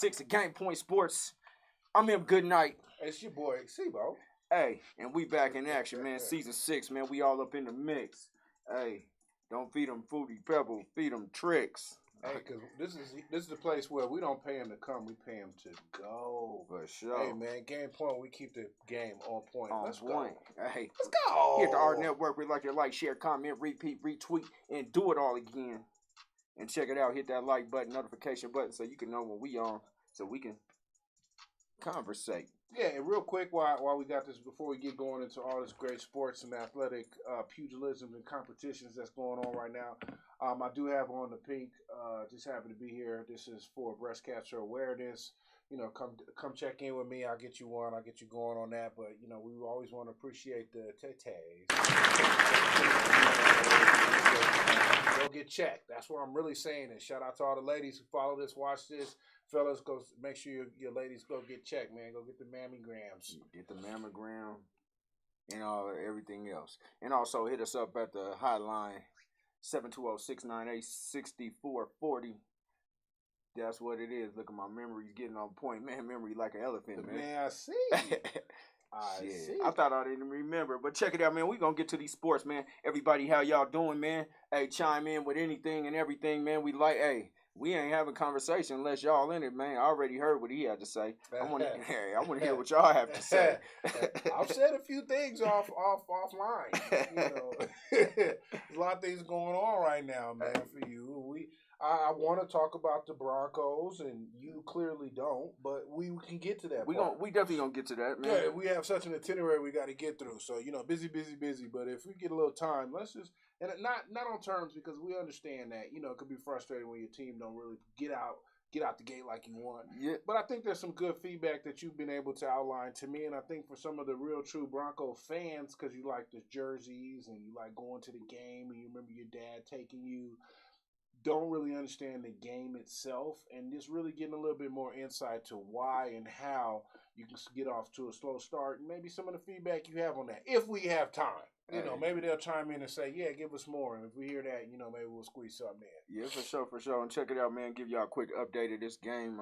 6 of Game Point Sports. I'm in Goodnight. It's your boy, C-Bo. Hey, and we back in action, man. Season 6, man. We all up in the mix. Hey, don't feed them Fruity Pebble. Feed them tricks. Hey, because this is the place where we don't pay them to come. We pay them to go. For sure. Hey, man, Game Point, we keep the game on point. Let's go. Hey, let's go. Here at the AHRR Network, we like to like, share, comment, repeat, retweet, and do it all again. And check it out. Hit that like button, notification button, so you can know when we on, so we can conversate. Yeah, and real quick, while we got this, before we get going into all this great sports and athletic pugilism and competitions that's going on right now, I do have on the pink. Just happy to be here. This is for breast cancer awareness. You know, come check in with me. I'll get you one. I'll get you going on that. But you know, we always want to appreciate the tays. Go get checked. That's what I'm really saying. And shout out to all the ladies who follow this, watch this. Fellas, go make sure your ladies go get checked, man. Go get the mammograms. Get the mammogram and everything else. And also hit us up at the hotline 720-698-6440. That's what it is. Look at my memory's getting on point. Man, memory like an elephant, man. Man, I see. I see. I thought I didn't remember. But check it out, man. We going to get to these sports, man. Everybody, how y'all doing, man? Hey, chime in with anything and everything, man. We like, hey, we ain't having conversation unless y'all in it, man. I already heard what he had to say. I want to hear what y'all have to say. I've said a few things offline. You know, there's a lot of things going on right now, man, for you. I want to talk about the Broncos, and you clearly don't, but we can get to that. We definitely gonna get to that, man. Yeah, we have such an itinerary we got to get through. So you know, busy. But if we get a little time, let's just not on terms, because we understand that it could be frustrating when your team don't really get out the gate like you want. Yeah. But I think there's some good feedback that you've been able to outline to me, and I think for some of the real true Bronco fans, because you like the jerseys and you like going to the game and you remember your dad taking you. Don't really understand the game itself, and just really getting a little bit more insight to why and how you can get off to a slow start, and maybe some of the feedback you have on that, if we have time. Maybe they'll chime in and say, yeah, give us more, and if we hear that, maybe we'll squeeze something in. Yeah, for sure. And check it out, man. Give y'all a quick update of this game.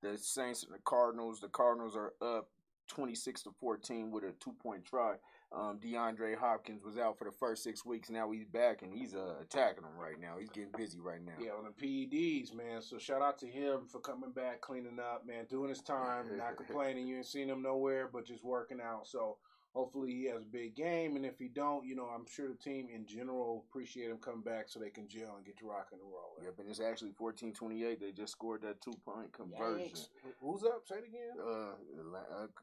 The Saints and the Cardinals. The Cardinals are up 26-14 with a 2-point try. DeAndre Hopkins was out for the first 6 weeks. Now he's back, and he's attacking them right now. He's getting busy right now. Yeah, on the PEDs, man. So shout out to him for coming back, cleaning up, man, doing his time, not complaining. You ain't seen him nowhere, but just working out. So hopefully he has a big game, and if he don't, I'm sure the team in general appreciate him coming back so they can gel and get to rock and roll. Yep, and it's actually 14-28. They just scored that 2-point conversion. Yanks. Who's up? Say it again.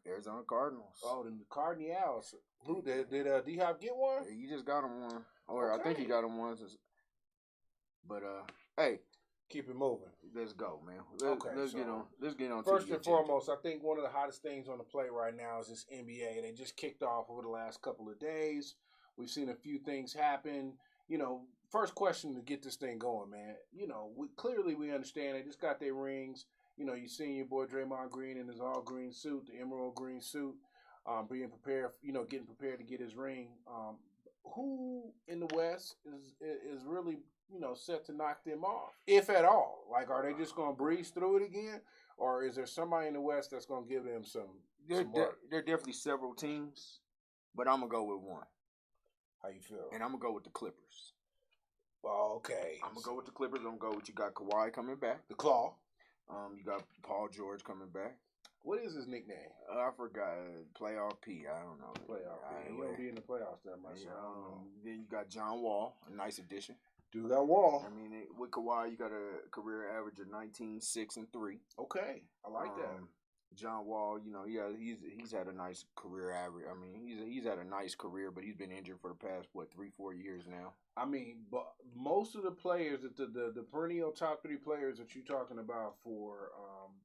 Arizona Cardinals. Oh, the Cardinals. Who did D-Hop get one? Yeah, he just got him one, or okay. I think he got him one. But hey. Keep it moving. Let's go, man. Let's get on. First and foremost, I think one of the hottest things on the plate right now is this NBA. They just kicked off over the last couple of days. We've seen a few things happen. First question to get this thing going, man. We understand they just got their rings. You seen your boy Draymond Green in his all green suit, the emerald green suit, being prepared. Getting prepared to get his ring. Who in the West is really set to knock them off, if at all? Like, are they just going to breeze through it again, or is there somebody in the West that's going to give them some work? There are definitely several teams, but I'm going to go with one. How you feel? And I'm going to go with the Clippers. Okay. I'm going to go with the Clippers. I'm going to go with, you got Kawhi coming back. The Claw. You got Paul George coming back. What is his nickname? I forgot. Playoff P. I don't know. Playoff P. He don't be in the playoffs that much. Then you got John Wall, a nice addition. Dude got Wall. I mean, with Kawhi, you got a career average of 19, 6, and 3. Okay, I like that. John Wall, he's had a nice career average. I mean, he's had a nice career, but he's been injured for the past 3-4 years now. I mean, but most of the players, the perennial top 3 players that you're talking about for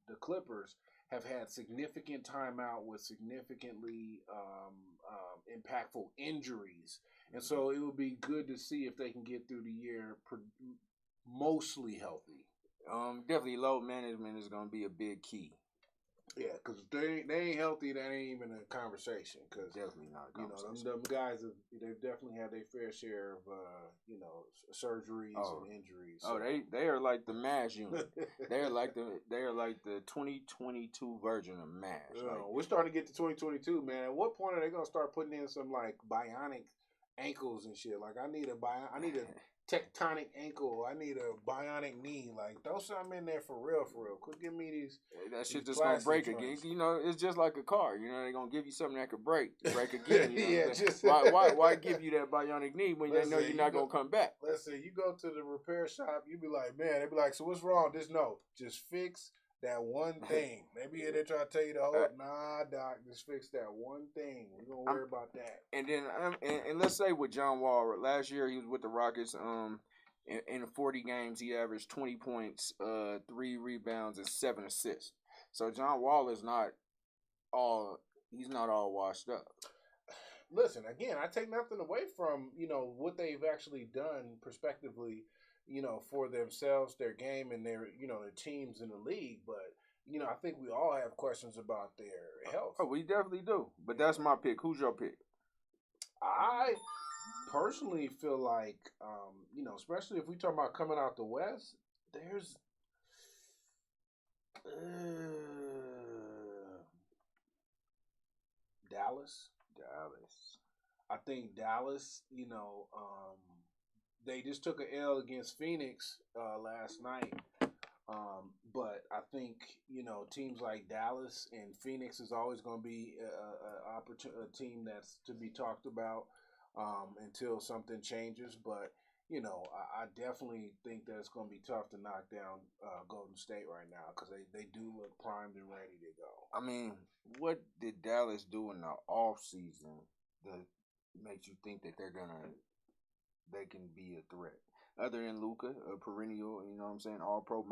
the Clippers have had significant time out with significantly impactful injuries. And so it would be good to see if they can get through the year mostly healthy. Definitely load management is going to be a big key. Yeah, because they ain't healthy, that ain't even a conversation. Because Definitely not a conversation. them guys they've definitely had their fair share of surgeries and injuries. Oh, So. they are like the MASH unit. they are like the 2022 version of MASH. Like, we're starting to get to 2022, man. At what point are they gonna start putting in some like bionic ankles and shit? Like I need a tectonic ankle. I need a bionic knee. Like throw something in there for real, for real. Quit giving me that shit these just gonna break joints. again. It's just like a car. They're gonna give you something that could break again. Yeah, just why give you that bionic knee when they know you're not gonna come back? Let's say you go to the repair shop, you be like, man, they be like, so what's wrong? Just fix that one thing. Maybe they try to tell you the whole, nah, doc, just fix that one thing. We're gonna worry about that. And then, and let's say with John Wall, last year he was with the Rockets. In 40 games, he averaged 20 points, 3 rebounds, and 7 assists. So John Wall is not all washed up. Listen, again, I take nothing away from what they've actually done prospectively, for themselves, their game, and their their teams in the league. But I think we all have questions about their health. Oh, we definitely do. But that's my pick. Who's your pick? I personally feel like, especially if we talk about coming out the West, there's Dallas. I think Dallas, they just took an L against Phoenix last night. But I think, teams like Dallas and Phoenix is always going to be a team that's to be talked about until something changes. But, I definitely think that it's going to be tough to knock down Golden State right now because they do look primed and ready to go. I mean, what did Dallas do in the offseason that makes you think that they can be a threat? Other than Luka, a perennial, all pro,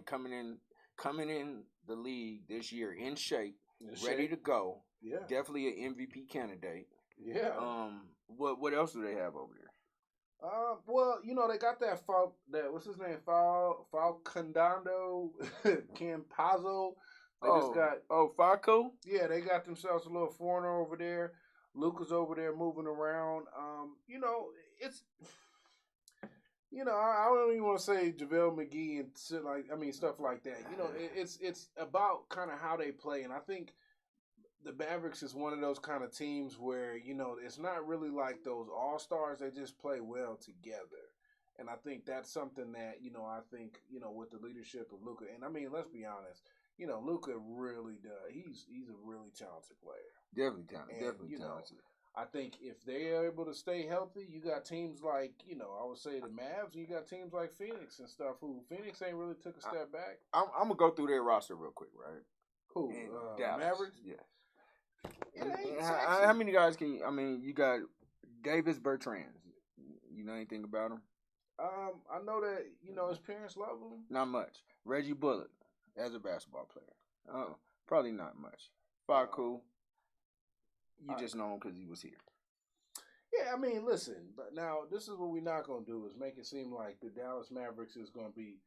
coming in the league this year in shape, ready to go. Yeah, definitely an MVP candidate. Yeah. What else do they have over there? Well, they got that what's his name? Falcondando Campazzo. They just got Facu. Yeah, they got themselves a little foreigner over there. Luca's over there moving around. It's I don't even want to say JaVale McGee and stuff like that. It's about kind of how they play, and I think the Mavericks is one of those kind of teams where it's not really like those all stars. They just play well together, and I think that's something that I think with the leadership of Luka, and let's be honest, Luka really does. He's a really talented player. Definitely talented. I think if they are able to stay healthy, you got teams like, I would say the Mavs, and you got teams like Phoenix and stuff, who Phoenix ain't really took a step back. I'm going to go through their roster real quick, right? Who? Mavericks? Yeah. How many guys you got Davis Bertrand. You know anything about him? I know that, his parents love him. Not much. Reggie Bullock as a basketball player. Probably not much. Facu. You just know him because he was here. Yeah, listen, but now this is what we're not going to do is make it seem like the Dallas Mavericks is going to be,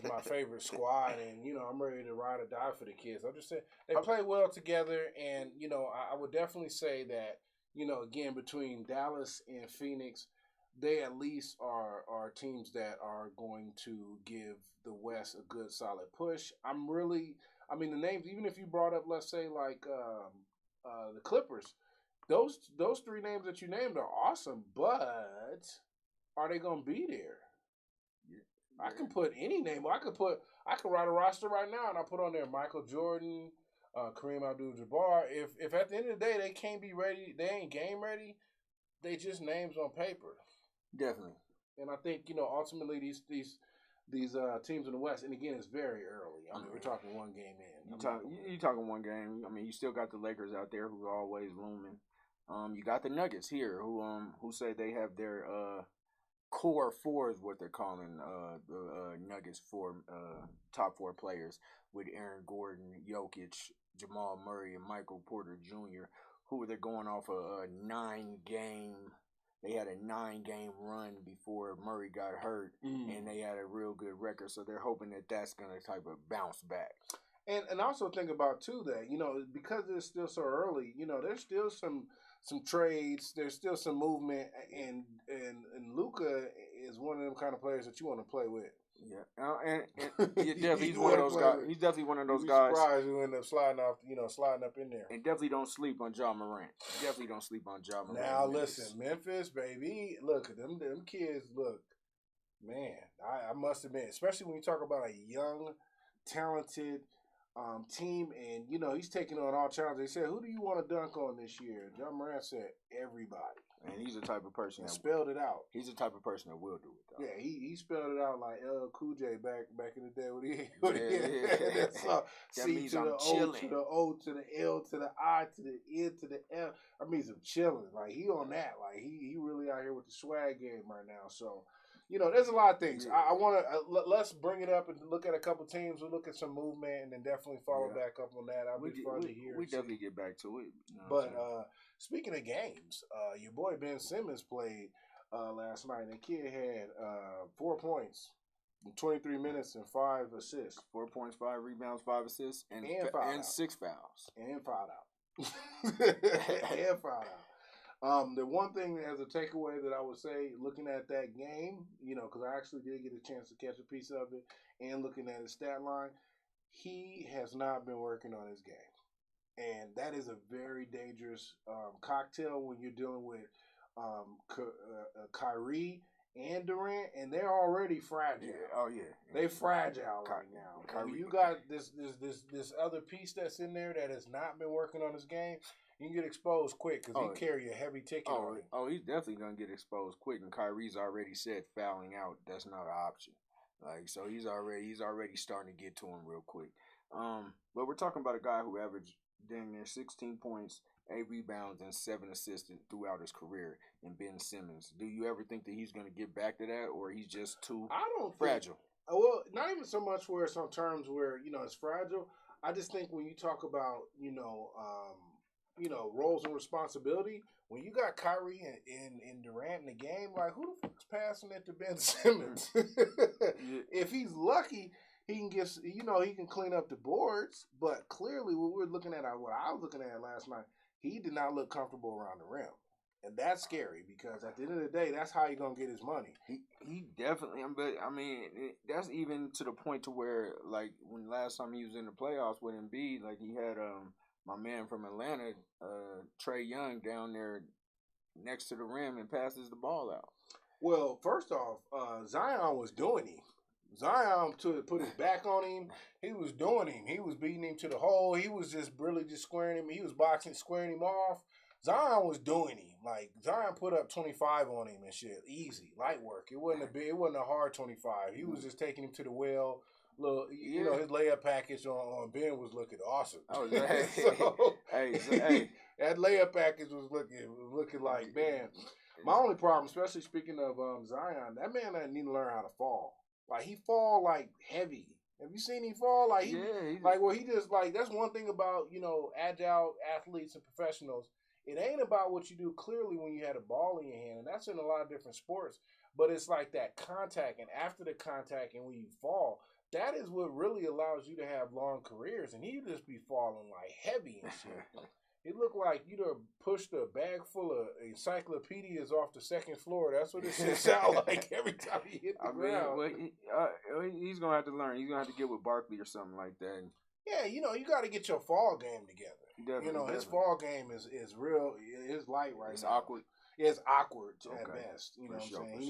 my favorite squad, and I'm ready to ride or die for the kids. I'm just saying they play well together, and I would definitely say that again between Dallas and Phoenix, they at least are teams that are going to give the West a good solid push. The names, even if you brought up, let's say, like the Clippers, those three names that you named are awesome, but are they going to be there? Yeah. I can put any name. I can write a roster right now, and I put on there Michael Jordan, Kareem Abdul-Jabbar. If at the end of the day they can't be ready, they ain't game ready, they just names on paper. Definitely. And I think ultimately these teams in the West, and again, it's very early. We're talking one game in. You're talking one game. You still got the Lakers out there who are always looming. You got the Nuggets here who say they have their core four is what they're calling the Nuggets top four players with Aaron Gordon, Jokic, Jamal Murray, and Michael Porter Jr., who they're going off a 9-game they had a 9-game run before Murray got hurt, and they had a real good record. So they're hoping that that's going to type of bounce back. And also think about too that because it's still so early, there's still some trades, there's still some movement, and Luka is one of them kind of players that you want to play with. Yeah, he's one of those guys. He's definitely one of those guys. Surprised who end up sliding up in there. And definitely don't sleep on Ja Morant. Definitely don't sleep on Ja Morant. Now listen, Memphis, baby, look, them kids, look, man, I must admit, especially when you talk about a young, talented team, and he's taking on all challenges. They said, "Who do you want to dunk on this year?" Ja Morant said, "Everybody." And he's the type of person that spelled it out. He's the type of person that will do it, though. Yeah, he spelled it out like LL Cool J back in the day when he that C means to I'm the chilling. O to the O to the L to the I to the N to the L. I mean, I'm chilling. Like he on that. Like he really out here with the swag game right now. So. There's a lot of things. Yeah. I want to let's bring it up and look at a couple teams. We'll look at some movement and then definitely follow back up on that. That'll be fun to hear. We definitely get back to it. But speaking of games, your boy Ben Simmons played last night. The kid had 4 points in 23 minutes and 5 assists. 4 points, 5 rebounds, 5 assists, and 6 fouls. And fouled out. And fouled out. The one thing as a takeaway that I would say, looking at that game, because I actually did get a chance to catch a piece of it, and looking at his stat line, he has not been working on his game. And that is a very dangerous cocktail when you're dealing with Kyrie and Durant, and they're already fragile. Yeah. Oh, yeah. They're fragile right now. Kyrie, you got this other piece that's in there that has not been working on his game. You can get exposed quick because he carry a heavy ticket on him. Oh, he's definitely gonna get exposed quick. And Kyrie's already said fouling out, that's not an option. Like, so he's already starting to get to him real quick. But we're talking about a guy who averaged dang near 16 points, 8 rebounds, and 7 assists throughout his career in Ben Simmons. Do you ever think that he's gonna get back to that, or he's just too fragile? Well, not even so much where it's on terms where it's fragile. I just think when you talk about roles and responsibility. When you got Kyrie and Durant in the game, like who the fuck's passing it to Ben Simmons? If he's lucky, he can get he can clean up the boards. But clearly, what I was looking at last night, he did not look comfortable around the rim, and that's scary because at the end of the day, that's how you're gonna get his money. He definitely, but I mean, that's even to the point to where like when last time he was in the playoffs with Embiid, like he had my man from Atlanta, Trae Young, down there next to the rim and passes the ball out. Well, first off, Zion was doing him. Zion put his back on him. He was doing him. He was beating him to the hole. He was just really just squaring him. He was squaring him off. Zion was doing him. Like Zion put up 25 on him and shit. Easy, light work. It wasn't a hard 25. He was just taking him to the well. Look, his layup package on Ben was looking awesome. Oh, hey, that layup package was looking like, man. My only problem, especially speaking of Zion, that man doesn't need to learn how to fall. Like he fall like heavy. Have you seen him fall? Like he just like that's one thing about agile athletes and professionals. It ain't about what you do clearly when you had a ball in your hand, and that's in a lot of different sports. But it's like that contact, and after the contact, and when you fall. That is what really allows you to have long careers, and he just be falling like heavy and shit. It looked like you'd have pushed a bag full of encyclopedias off the second floor. That's what it should sound like every time he hit the ground. He's gonna have to learn. He's gonna have to get with Barkley or something like that. Yeah, you got to get your fall game together. Definitely. His fall game is real. It's light right now. It's awkward. It's awkward at best. You know what I'm saying?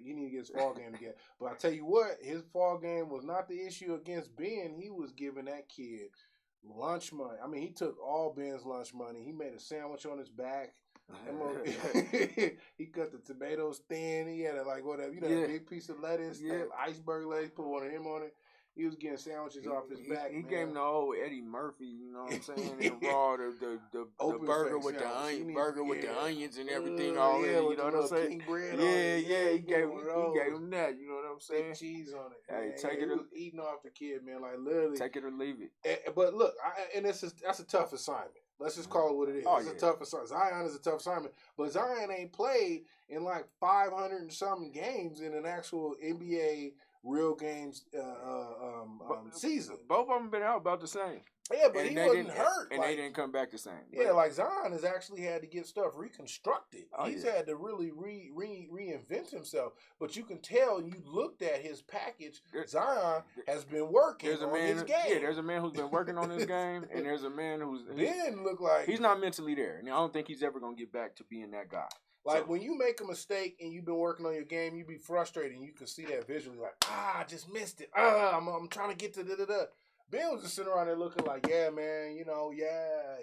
He need to get his fall game together. But I tell you what, his fall game was not the issue against Ben. He was giving that kid lunch money. I mean, he took all Ben's lunch money. He made a sandwich on his back. He cut the tomatoes thin. He had that big piece of lettuce, that iceberg lettuce, put one of him on it. He was getting sandwiches off his back. He man. gave him the old Eddie Murphy, you know what I'm saying? And raw, the burger with the onions and everything already, you know what I'm saying? Yeah, he gave him that, you know what I'm saying? Big cheese on it. Hey, take it. He was eating off the kid, man, like literally. Take it or leave it. But look, that's a tough assignment. Let's just call it what it is. It's a tough assignment. Zion is a tough assignment, but Zion ain't played in like 500 and something games in an actual NBA real games season. Both of them been out about the same. Yeah, but he wasn't hurt. And they didn't come back the same. Yeah, like Zion has actually had to get stuff reconstructed. He's had to really reinvent himself. But you can tell, you looked at his package, Zion has been working on his game. Yeah, there's a man who's been working on his game, and there's a man who's Ben look like he's not mentally there. And I don't think he's ever going to get back to being that guy. Like, when you make a mistake and you've been working on your game, you be frustrated, and you can see that visually, like, I just missed it. I'm trying to get to da-da-da. Ben was just sitting around there looking like, yeah, man, you know, like, yeah.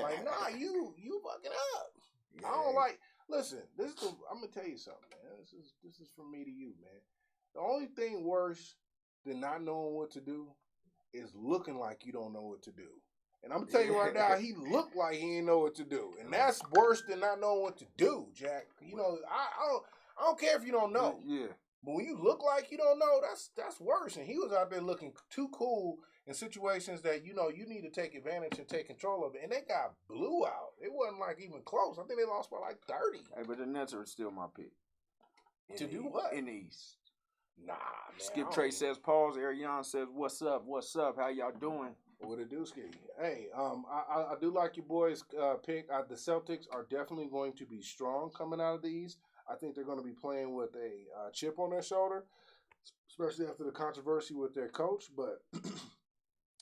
Like, nah, you fucking up. Yeah. I don't like, listen, I'm going to tell you something, man. This is from me to you, man. The only thing worse than not knowing what to do is looking like you don't know what to do. And I'm going to tell you right now, he looked like he didn't know what to do. And that's worse than not knowing what to do, Jack. You know, I don't care if you don't know. Yeah. But when you look like you don't know, that's worse. And he was out there looking too cool in situations that, you know, you need to take advantage and take control of it. And they got blew out. It wasn't like even close. I think they lost by like 30. Hey, but the Nets are still my pick. To do what? In the East. Nah, man. Skip Trey says pause. Ariane says, what's up? What's up? How y'all doing? What it do, Ski? Hey, I do like your boys' pick. The Celtics are definitely going to be strong coming out of the East. I think they're going to be playing with a chip on their shoulder, especially after the controversy with their coach. But,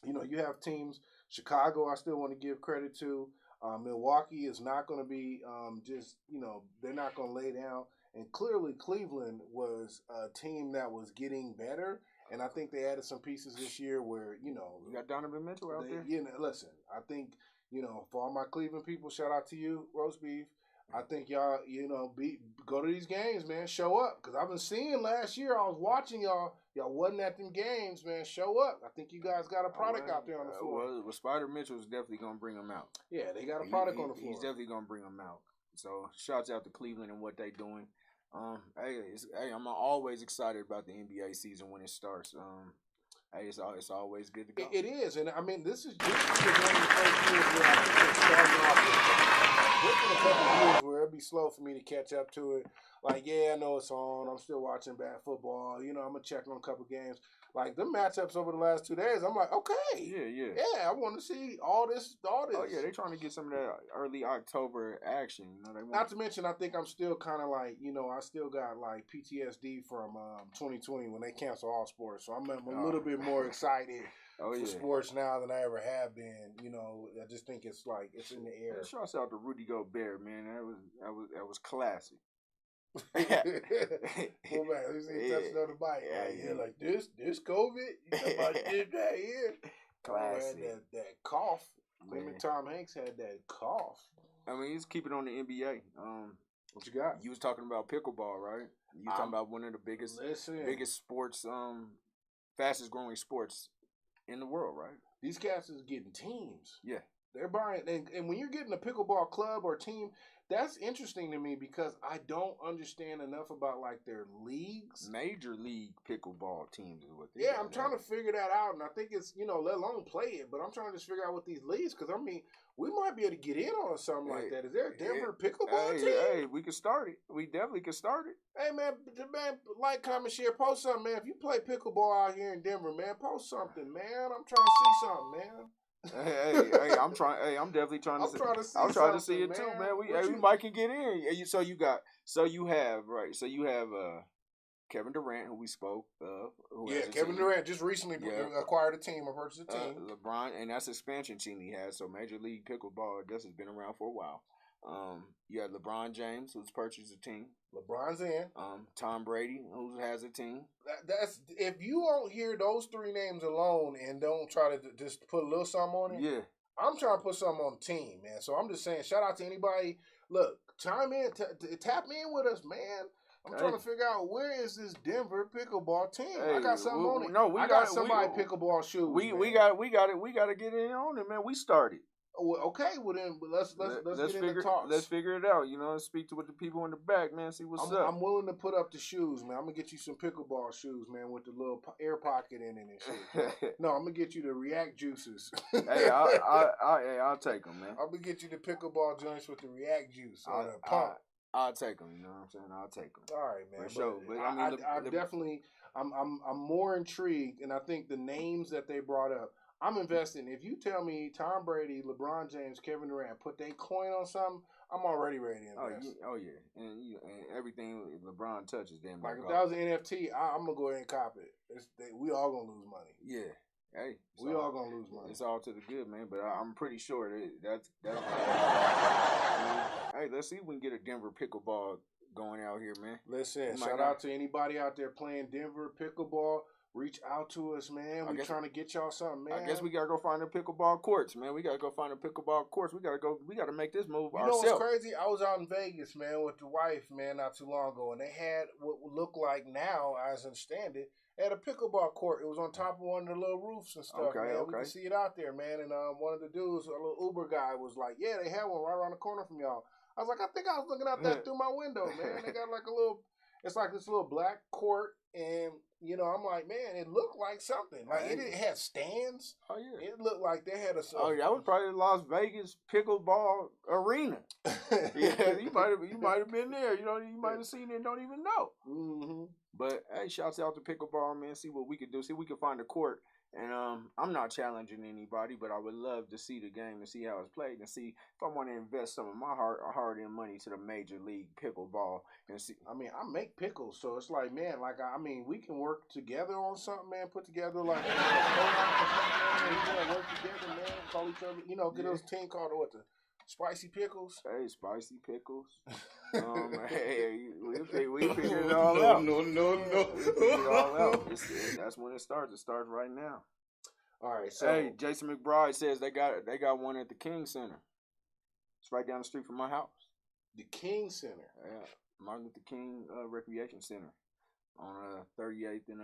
you know, you have teams. Chicago, I still want to give credit to. Milwaukee is not going to be just, you know, they're not going to lay down. And clearly Cleveland was a team that was getting better. And I think they added some pieces this year where, you know. You got Donovan Mitchell out there? You know, listen, I think, you know, for all my Cleveland people, shout out to you, Roast Beef. I think y'all, you know, go to these games, man. Show up. Because I've been seeing last year, I was watching y'all. Y'all wasn't at them games, man. Show up. I think you guys got a product out there on the floor. Well, Spider Mitchell's definitely going to bring them out. Yeah, they got a product on the floor. He's definitely going to bring them out. So, shouts out to Cleveland and what they doing. I'm always excited about the NBA season when it starts. Hey, it's always good to go. It is, and I mean, this is one of the first years where I think it's starting off. There's been a couple of years where it'd be slow for me to catch up to it. Like, yeah, I know it's on. I'm still watching bad football. You know, I'm gonna check on a couple games. Like them matchups over the last 2 days, I'm like, okay, yeah, I want to see all this. Oh yeah, they're trying to get some of that early October action. You know, not to mention, I think I'm still kind of like, you know, I still got like PTSD from 2020 when they canceled all sports, so I'm a little bit more excited for sports now than I ever have been. You know, I just think it's like it's in the air. Yeah, shouts out to Rudy Gobert, man. That was classic. Well, man, you see touching on the bike. Yeah, like this COVID. You talking about this right here? Classic. That cough. Him and Tom Hanks had that cough. I mean, he's keeping on the NBA. What you got? You was talking about pickleball, right? You talking about one of the biggest sports, fastest growing sports in the world, right? These cats is getting teams. Yeah. They're buying, and when you're getting a pickleball club or team, that's interesting to me because I don't understand enough about like their leagues. Major league pickleball teams is what they I'm trying to figure that out, and I think it's, you know, let alone play it, but I'm trying to just figure out what these leagues, because I mean, we might be able to get in on something like that. Is there a Denver pickleball team? Hey, we can start it. We definitely can start it. Hey man, like, comment, share, post something, man. If you play pickleball out here in Denver, man, post something, man. I'm trying to see something, man. hey, I'm definitely trying to see. I'm trying to see it too, man. We might can get in. So you have Kevin Durant, who we spoke of. Kevin Durant just recently acquired a team or purchased a team. LeBron, and that's the expansion team he has. So Major League Pickleball, I guess, has been around for a while. You have LeBron James, who's purchased a team. LeBron's in. Tom Brady, who has a team. That's if you don't hear those three names alone and don't try to just put a little something on it. Yeah. I'm trying to put something on the team, man. So I'm just saying, shout out to anybody. Look, chime in, tap in with us, man. I'm trying to figure out where is this Denver pickleball team. Hey, I got something on it. No, I got somebody pickleball shoes. We got to get in on it, man. We started. Well, okay, well then let's get into talks. Let's figure it out. You know, speak to the people in the back, man. See what's up. I'm willing to put up the shoes, man. I'm gonna get you some pickleball shoes, man, with the little air pocket in it and shit. No, I'm gonna get you the React juices. Hey, I'll take them, man. I'm gonna get you the pickleball joints with the React juice or the pump. I'll take them. You know what I'm saying? I'll take them. All right, man. For sure. But I definitely, I'm more intrigued, and I think the names that they brought up, I'm investing. If you tell me Tom Brady, LeBron James, Kevin Durant put their coin on something, I'm already ready to invest. Oh yeah, and everything LeBron touches, damn. Like if that was an NFT, I'm gonna go ahead and cop it. We all gonna lose money. Yeah. Hey, we all gonna lose money. It's all to the good, man. But I'm pretty sure that's. Hey, let's see if we can get a Denver pickleball going out here, man. Listen, shout out to anybody out there playing Denver pickleball. Reach out to us, man. We're trying to get y'all something, man. I guess we gotta go find the pickleball courts, man. We gotta go find the pickleball courts. We gotta make this move ourselves. You know what's crazy? I was out in Vegas, man, with the wife, man, not too long ago, and they had what looked like now, as I understand it, at a pickleball court. It was on top of one of the little roofs and stuff, man. We can see it out there, man. And one of the dudes, a little Uber guy, was like, "Yeah, they had one right around the corner from y'all." I was like, "I think I was looking out that through my window, man." They got like a little, it's like this little black court, and you know, I'm like, man, it looked like something. Like it had stands. Oh yeah, it looked like they had a. Oh, that was probably the Las Vegas pickleball arena. Yeah, you might have been there. You know, you might have seen it and don't even know. Mm-hmm. But hey, shouts out to pickleball, man. See what we can do. See if we can find a court. And I'm not challenging anybody, but I would love to see the game and see how it's played and see if I want to invest some of my hard-earned money to the Major League Pickleball and see. I mean, I make pickles, so it's like, man, we can work together on something, man. Put together like work together, man. Call each other, you know, get us a team called what the Spicy Pickles. Hey, Spicy Pickles. Hey, we figured it all out. No. We figured it all out. That's when it starts. It starts right now. All right. So, hey, Jason McBride says they got one at the King Center. It's right down the street from my house. The King Center. Yeah, Martin Luther King Recreation Center on 38th and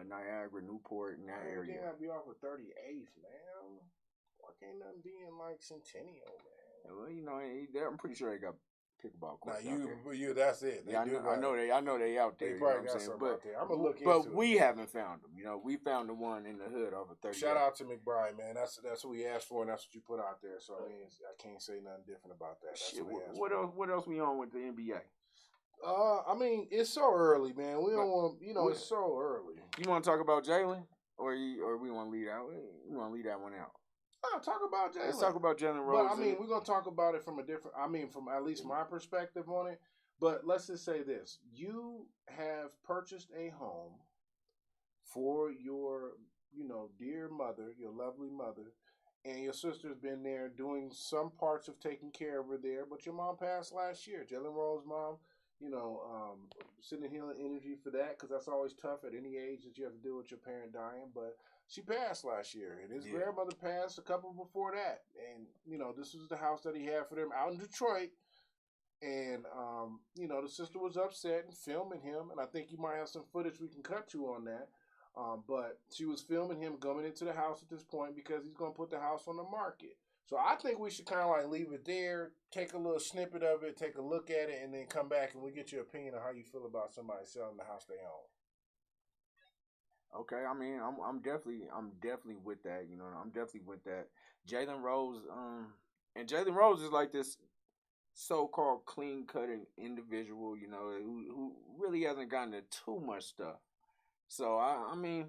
Niagara, Newport, in that area. I think I'd be off of 38th, man. Why can't nothing be in like Centennial, man? Well, you know, I'm pretty sure they got pickleball courts. Now that's it. I know they out there. They probably got something out there. I'm gonna look into it. But we haven't found them. You know, we found the one in the hood off of 30. Shout out to McBride, man. That's what we asked for, and that's what you put out there. So I mean, I can't say nothing different about that. That's what else we on with the NBA? I mean, it's so early, man. We don't want, it's so early. You want to talk about Jalen, or we want to leave that? We want to leave that one out. Talk about Jalen. Let's talk about Jalen Rose. But I mean, we're gonna talk about it from from at least my perspective on it. But let's just say this: you have purchased a home for your, dear mother, your lovely mother, and your sister's been there doing some parts of taking care of her there. But your mom passed last year. Jalen Rose's mom, sending healing energy for that, because that's always tough at any age that you have to deal with your parent dying. But she passed last year, and his grandmother passed a couple before that. And, this was the house that he had for them out in Detroit. And, the sister was upset and filming him. And I think you might have some footage we can cut to on that. But she was filming him coming into the house at this point because he's going to put the house on the market. So I think we should kind of like leave it there, take a little snippet of it, take a look at it, and then come back and we get your opinion on how you feel about somebody selling the house they own. Okay, I mean, I'm definitely with that. I'm definitely with that. Jalen Rose, and Jalen Rose is like this so-called clean-cutting individual, who really hasn't gotten to too much stuff. So I mean,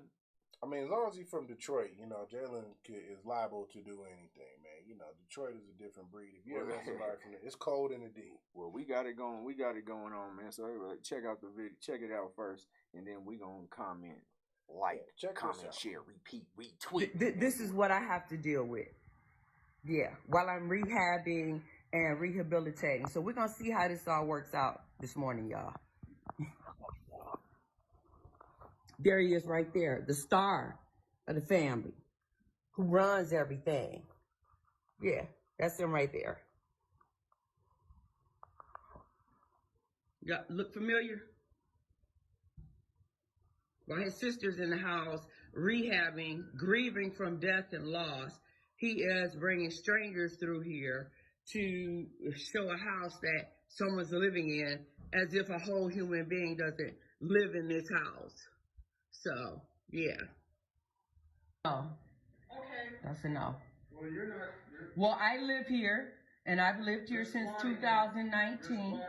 as long as he's from Detroit, Jalen is liable to do anything, man. Detroit is a different breed. If you ever met somebody from there, it's cold in the D. Well, we got it going. We got it going on, man. So everybody, check out the video. Check it out first, and then we gonna comment. Comment, share, repeat, retweet. This is what I have to deal with. Yeah, while I'm rehabbing and rehabilitating. So we're going to see how this all works out this morning, y'all. There he is right there, the star of the family who runs everything. Yeah, that's him right there. Yeah, look familiar? While his sister's in the house rehabbing, grieving from death and loss, he is bringing strangers through here to show a house that someone's living in as if a whole human being doesn't live in this house. So, yeah. Oh, okay. That's a no. Well, you're not. Well, I live here, and I've lived here since 2019.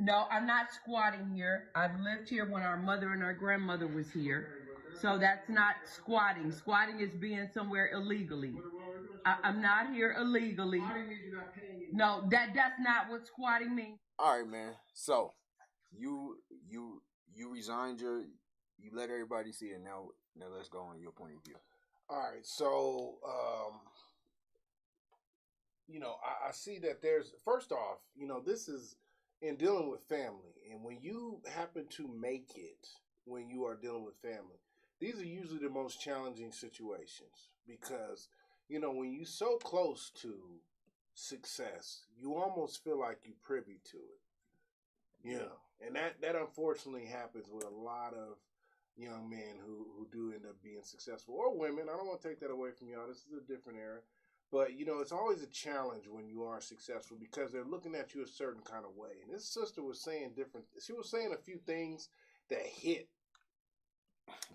No, I'm not squatting here. I've lived here when our mother and our grandmother was here. So that's not squatting. Squatting is being somewhere illegally. I'm not here illegally. No, that's not what squatting means. All right, man. So you resigned you let everybody see it. Now let's go on your point of view. All right, so I see that there's, first off, this is in dealing with family, and when you happen to make it when you are dealing with family, these are usually the most challenging situations because when you're so close to success, you almost feel like you're privy to it. And that unfortunately happens with a lot of young men who do end up being successful, or women. I don't want to take that away from y'all. This is a different era. But, it's always a challenge when you are successful because they're looking at you a certain kind of way. And this sister was saying she was saying a few things that hit.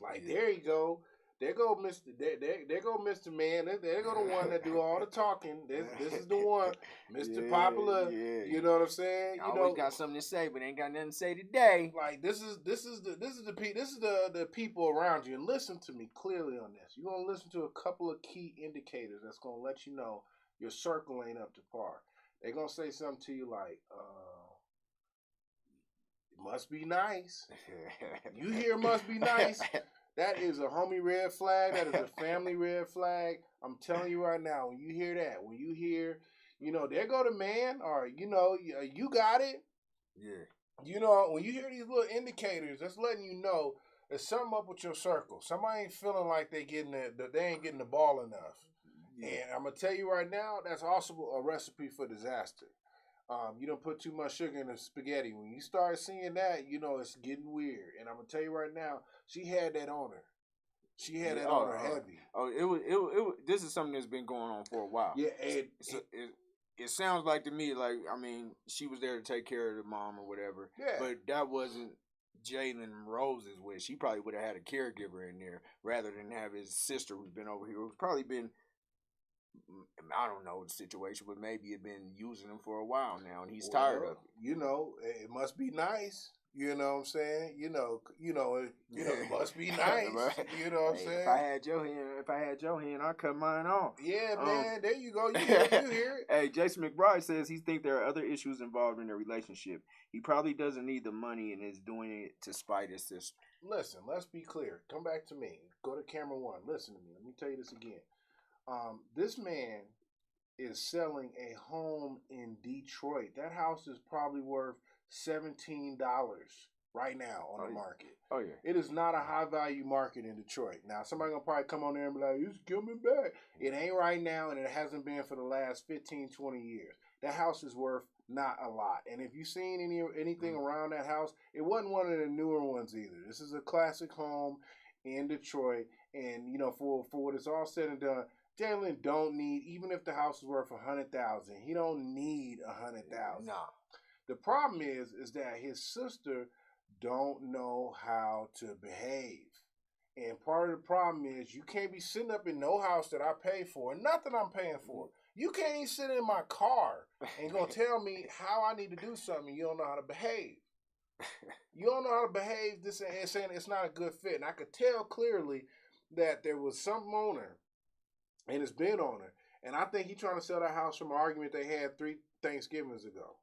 Like, there you go. There go Mr. There go Mr. Man. There go the one that do all the talking. This is the one, Mr. Popular. Yeah. You know what I'm saying? Always got something to say, but ain't got nothing to say today. Like this is the people around you. And listen to me clearly on this. You're gonna listen to a couple of key indicators that's gonna let you know your circle ain't up to par. They're gonna say something to you like, it must be nice. You hear must be nice. That is a homie red flag. That is a family red flag. I'm telling you right now, when you hear that, when you hear, there go the man, or, you got it. Yeah. When you hear these little indicators, that's letting you know there's something up with your circle. Somebody ain't feeling like they ain't getting the ball enough. Yeah. And I'm going to tell you right now, that's also a recipe for disaster. You don't put too much sugar in the spaghetti. When you start seeing that, it's getting weird. And I'm gonna tell you right now, she had that on her. She had that on her heavy. It was. This is something that's been going on for a while. Yeah, it sounds like to me like she was there to take care of the mom or whatever. Yeah. But that wasn't Jalen Rose's wish. He probably would have had a caregiver in there rather than have his sister who's been over here. Who's probably been. I don't know the situation, but maybe he'd been using him for a while now, and he's tired of it. It must be nice. You know what I'm saying? It must be nice. Right. You know what I'm saying? If I had your hand, I'd cut mine off. Yeah, man. There you go. You hear it. Hey, Jason McBride says he thinks there are other issues involved in their relationship. He probably doesn't need the money and is doing it to spite his sister. Listen, let's be clear. Come back to me. Go to camera one. Listen to me. Let me tell you this again. This man is selling a home in Detroit. That house is probably worth $17 right now on the market. Oh, yeah. It is not a high-value market in Detroit. Now, somebody going to probably come on there and be like, it's coming back. It ain't right now, and it hasn't been for the last 15, 20 years. That house is worth not a lot. And if you've seen anything around that house, it wasn't one of the newer ones either. This is a classic home in Detroit. And, for what it's all said and done, Jalen don't need, even if the house is worth $100,000, he don't need $100,000. Nah. The problem is that his sister don't know how to behave. And part of the problem is you can't be sitting up in no house that I pay for, nothing I'm paying for. You can't even sit in my car and gonna tell me how I need to do something. You don't know how to behave. You don't know how to behave. This and saying it's not a good fit. And I could tell clearly that there was some owner, and it's been on her. And I think he's trying to sell that house from an argument they had 3 Thanksgivings ago.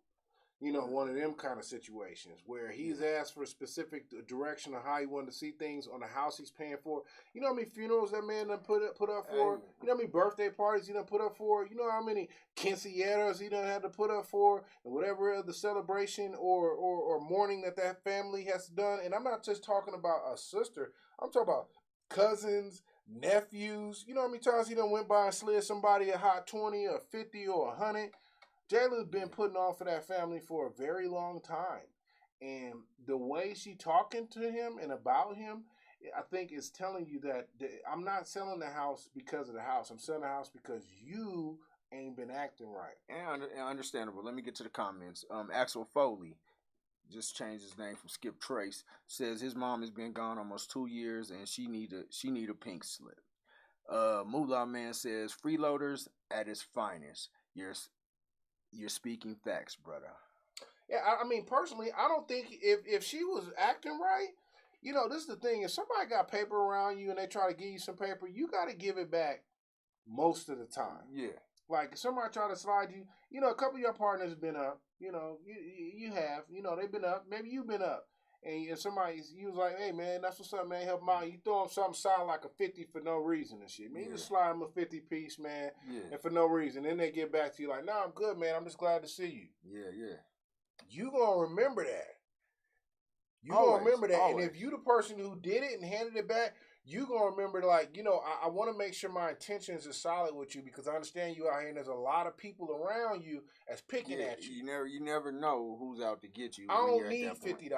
One of them kind of situations where he's asked for a specific direction of how he wanted to see things on the house he's paying for. You know how many funerals that man done put up for? You know how many birthday parties he done put up for? You know how many quinceañeras he done had to put up for? And whatever other celebration or mourning that family has done. And I'm not just talking about a sister. I'm talking about cousins, nephews. You know how many times he done went by and slid somebody a hot 20 or 50 or 100? Jalen's been putting on for that family for a very long time. And the way she talking to him and about him, I think is telling you that I'm not selling the house because of the house. I'm selling the house because you ain't been acting right. And understandable. Let me get to the comments. Axel Foley just changed his name from Skip Trace. Says his mom has been gone almost 2 years and she need a pink slip. Moolah Man says freeloaders at its finest. You're speaking facts, brother. Yeah, I mean, personally, I don't think if she was acting right, you know, this is the thing. If somebody got paper around you and they try to give you some paper, you got to give it back most of the time. Yeah. Like, if somebody try to slide you, you know, a couple of your partners have been up. You know, you have. You know, they've been up. Maybe you've been up. And you was like, hey, man, that's what's up, man. Help them out. You throw them something sound like a 50 for no reason and shit. Man, you just slide them a 50 piece, man, and for no reason. Then they get back to you like, nah, I'm good, man. I'm just glad to see you. Yeah. You going to remember that. You Always, gonna remember that, always. and if you the person who did it and handed it back, you gonna remember, like, you know, I want to make sure my intentions are solid with you because I understand you out here and there's a lot of people around you that's picking at you. You never know who's out to get you. I don't need $50,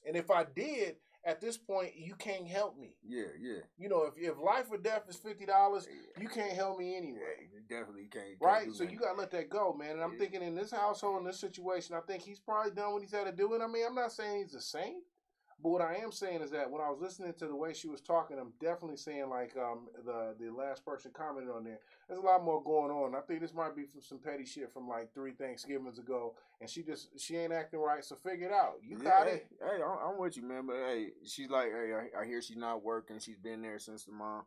and if I did, at this point, you can't help me. Yeah. You know, if life or death is $50, you can't help me anyway. You definitely can't. Right? So you gotta let that go, man. And I'm thinking in this household, in this situation, I think he's probably done what he's had to do. And I mean, I'm not saying he's a saint, but what I am saying is that when I was listening to the way she was talking, I'm definitely saying, like, the last person commented on there, there's a lot more going on. I think this might be from some petty shit from like 3 Thanksgivings ago, and she ain't acting right. So figure it out. You got it. Hey, I'm with you, man. But hey, she's like, hey, I hear she's not working. She's been there since the mom.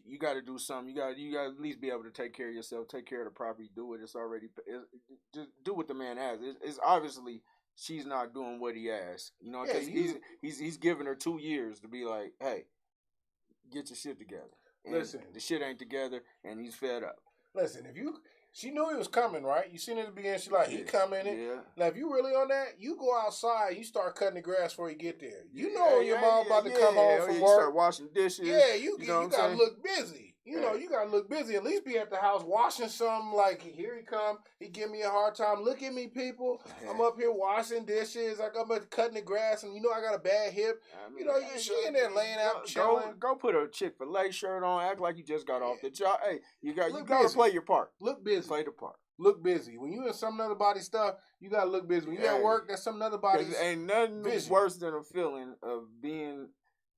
You got to do something. You got to at least be able to take care of yourself, take care of the property, do it. Just do what the man has. It's obviously she's not doing what he asked. You know, because he's giving her 2 years to be like, hey, get your shit together. And listen, the shit ain't together, and he's fed up. Listen, she knew he was coming, right? You seen it at the beginning. She like, he coming. Yeah. Now, if you really on that, you go outside. You start cutting the grass before you get there. You know when your mom about to come home from work. You start washing dishes. Yeah, you got to look busy. You know, you got to look busy. At least be at the house washing something. Like, here he come. He give me a hard time. Look at me, people. I'm up here washing dishes. Like, I'm cutting the grass. And, you know, I got a bad hip. I mean, you know, she in there laying out, chilling. Go put a Chick-fil-A shirt on. Act like you just got off the job. Hey, you got to play your part. Look busy. Play the part. Look busy. When you in some other body's stuff, you got to look busy. When you at work, that's some other body's ain't nothing worse than a feeling of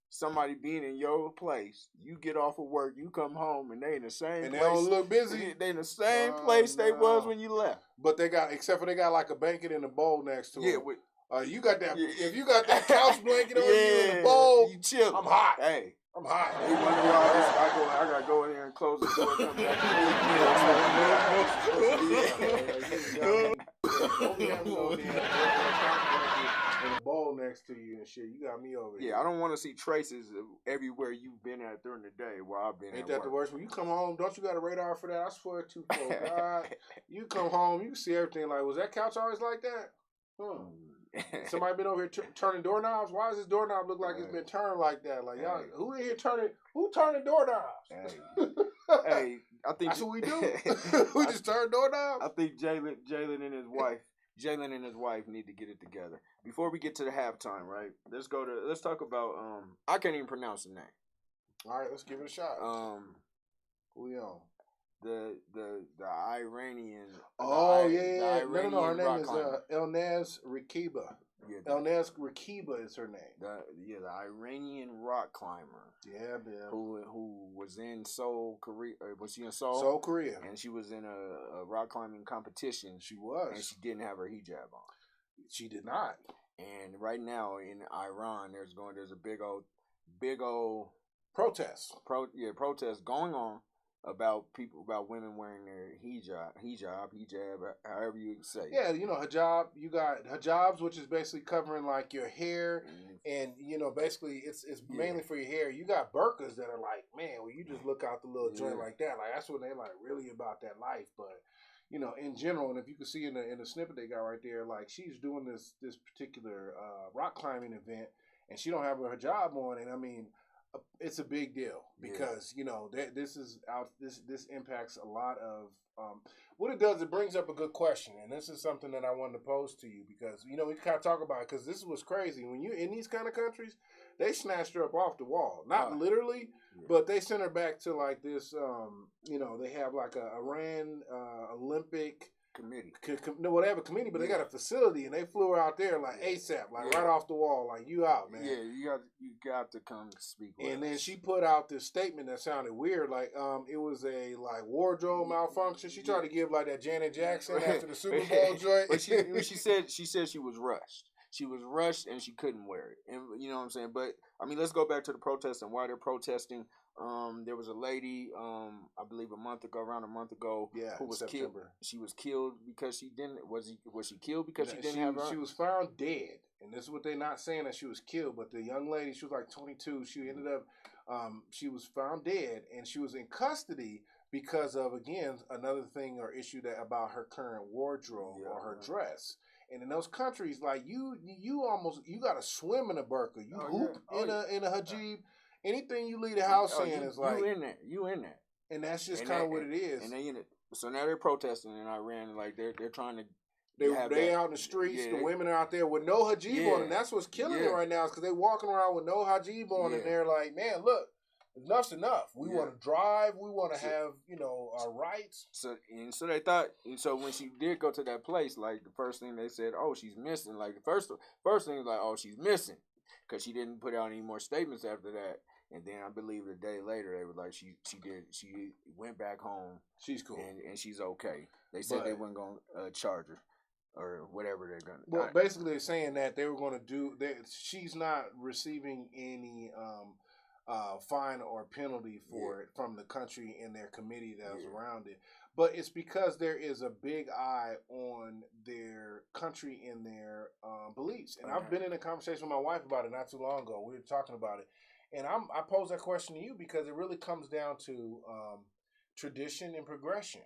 somebody being in your place. You get off of work, you come home, and they in the same and place. They don't look busy. They in the same place they was when you left. But except for they got like a blanket in the bowl next to them. You got that. If you got that couch blanket on you in the bowl, you chill. I'm hot. Hey. I'm hot. They wonder why I gotta go in here and close the door. Come back. In a bowl next to you and shit. You got me over here. Yeah, I don't want to see traces of everywhere you've been at during the day while I've been Ain't that the worst? When you come home, don't you got a radar for that? I swear to God. You come home, you can see everything. Like, was that couch always like that? Somebody been over here turning doorknobs? Why does this doorknob look like it's been turned like that? Like, y'all, who in here turning doorknobs? Hey, I think that's what we do. We just turn doorknobs. I think Jalen and his wife need to get it together. Before we get to the halftime, right? Let's talk about I can't even pronounce the name. All right, let's give it a shot. Who we on? The Iranian. Oh yeah. No. Her name is Elnaz Rakiba. Yeah, Elnaz Rakiba is her name. The Iranian rock climber. Yeah, man. Who was in Seoul, Korea? Was she in Seoul? Seoul, Korea. And she was in a rock climbing competition. She was. And she didn't have her hijab on. She did not. And right now in Iran, there's a big old protest. Protest going on about women wearing their hijab, however you say. Yeah, you know, hijab. You got hijabs, which is basically covering like your hair, and you know, basically it's mainly for your hair. You got burqas that are like, man, well, you just look out the little joint like that. Like that's when they like really about that life. But you know, in general, and if you can see in the snippet they got right there, like she's doing this particular rock climbing event, and she don't have her hijab on, and I mean, it's a big deal because you know this impacts a lot of what it does. It brings up a good question, and this is something that I wanted to pose to you because you know we kind of talk about it because this was crazy when you in these kind of countries, they snatched her up off the wall, not literally, but they sent her back to like this. You know, they have like a Iran Olympic committee. No, they have a committee, but they got a facility, and they flew her out there like ASAP, like right off the wall, like you out, man. Yeah, you got to come speak with And us. then she put out this statement that sounded weird, like it was a like wardrobe malfunction. She tried to give like that Janet Jackson after the Super Bowl joint. But she said she was rushed. She was rushed and she couldn't wear it. And you know what I'm saying? But I mean, let's go back to the protests and why they're protesting. There was a lady, I believe around a month ago, who was killed. She was killed because she didn't. Was she killed because she didn't have her? She was found dead, and this is what they're not saying that she was killed. But the young lady, she was like 22. She ended up, she was found dead, and she was in custody because of again another thing or issue that about her current wardrobe or her dress. And in those countries, like you got to swim in a burqa. You hoop in a hijab. Anything you leave the house in is like you in there, and that's just kind of what it is. And they in it. So now they're protesting in Iran, like they're trying to. They out in the streets. The women are out there with no hijab on, and that's what's killing it right now. Is because they walking around with no hijab on, and they're like, man, look, enough's enough. We want to drive. We want to have our rights. So they thought. And so when she did go to that place, like the first thing they said, oh, she's missing. Like the first thing was like, oh, she's missing, because she didn't put out any more statements after that. And then I believe a day later they were like she went back home. She's cool and she's okay. They said they weren't gonna charge her or whatever they're gonna. Well, basically they're saying that they were gonna do. She's not receiving any fine or penalty for it from the country and their committee that was around it. But it's because there is a big eye on their country and their beliefs. And I've been in a conversation with my wife about it not too long ago. We were talking about it. And I pose that question to you because it really comes down to tradition and progression.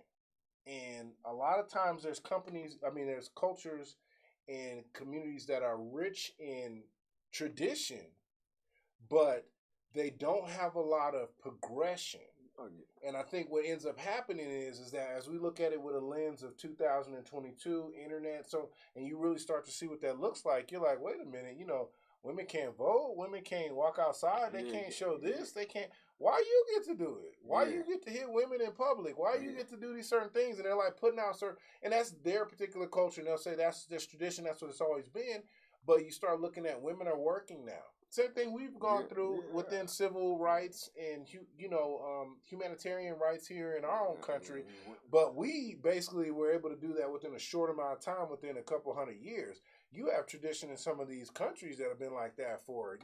And a lot of times there's there's cultures and communities that are rich in tradition, but they don't have a lot of progression. And I think what ends up happening is that as we look at it with a lens of 2022, internet, and you really start to see what that looks like, you're like, wait a minute, women can't vote. Women can't walk outside. They can't show this. They can't. Why you get to do it? Why you get to hit women in public? Why you get to do these certain things? And they're like putting out certain, and that's their particular culture. And they'll say that's this tradition. That's what it's always been. But you start looking at women are working now. Same thing we've gone through within civil rights and humanitarian rights here in our own country. But we basically were able to do that within a short amount of time, within a couple 100 years. You have tradition in some of these countries that have been like that for,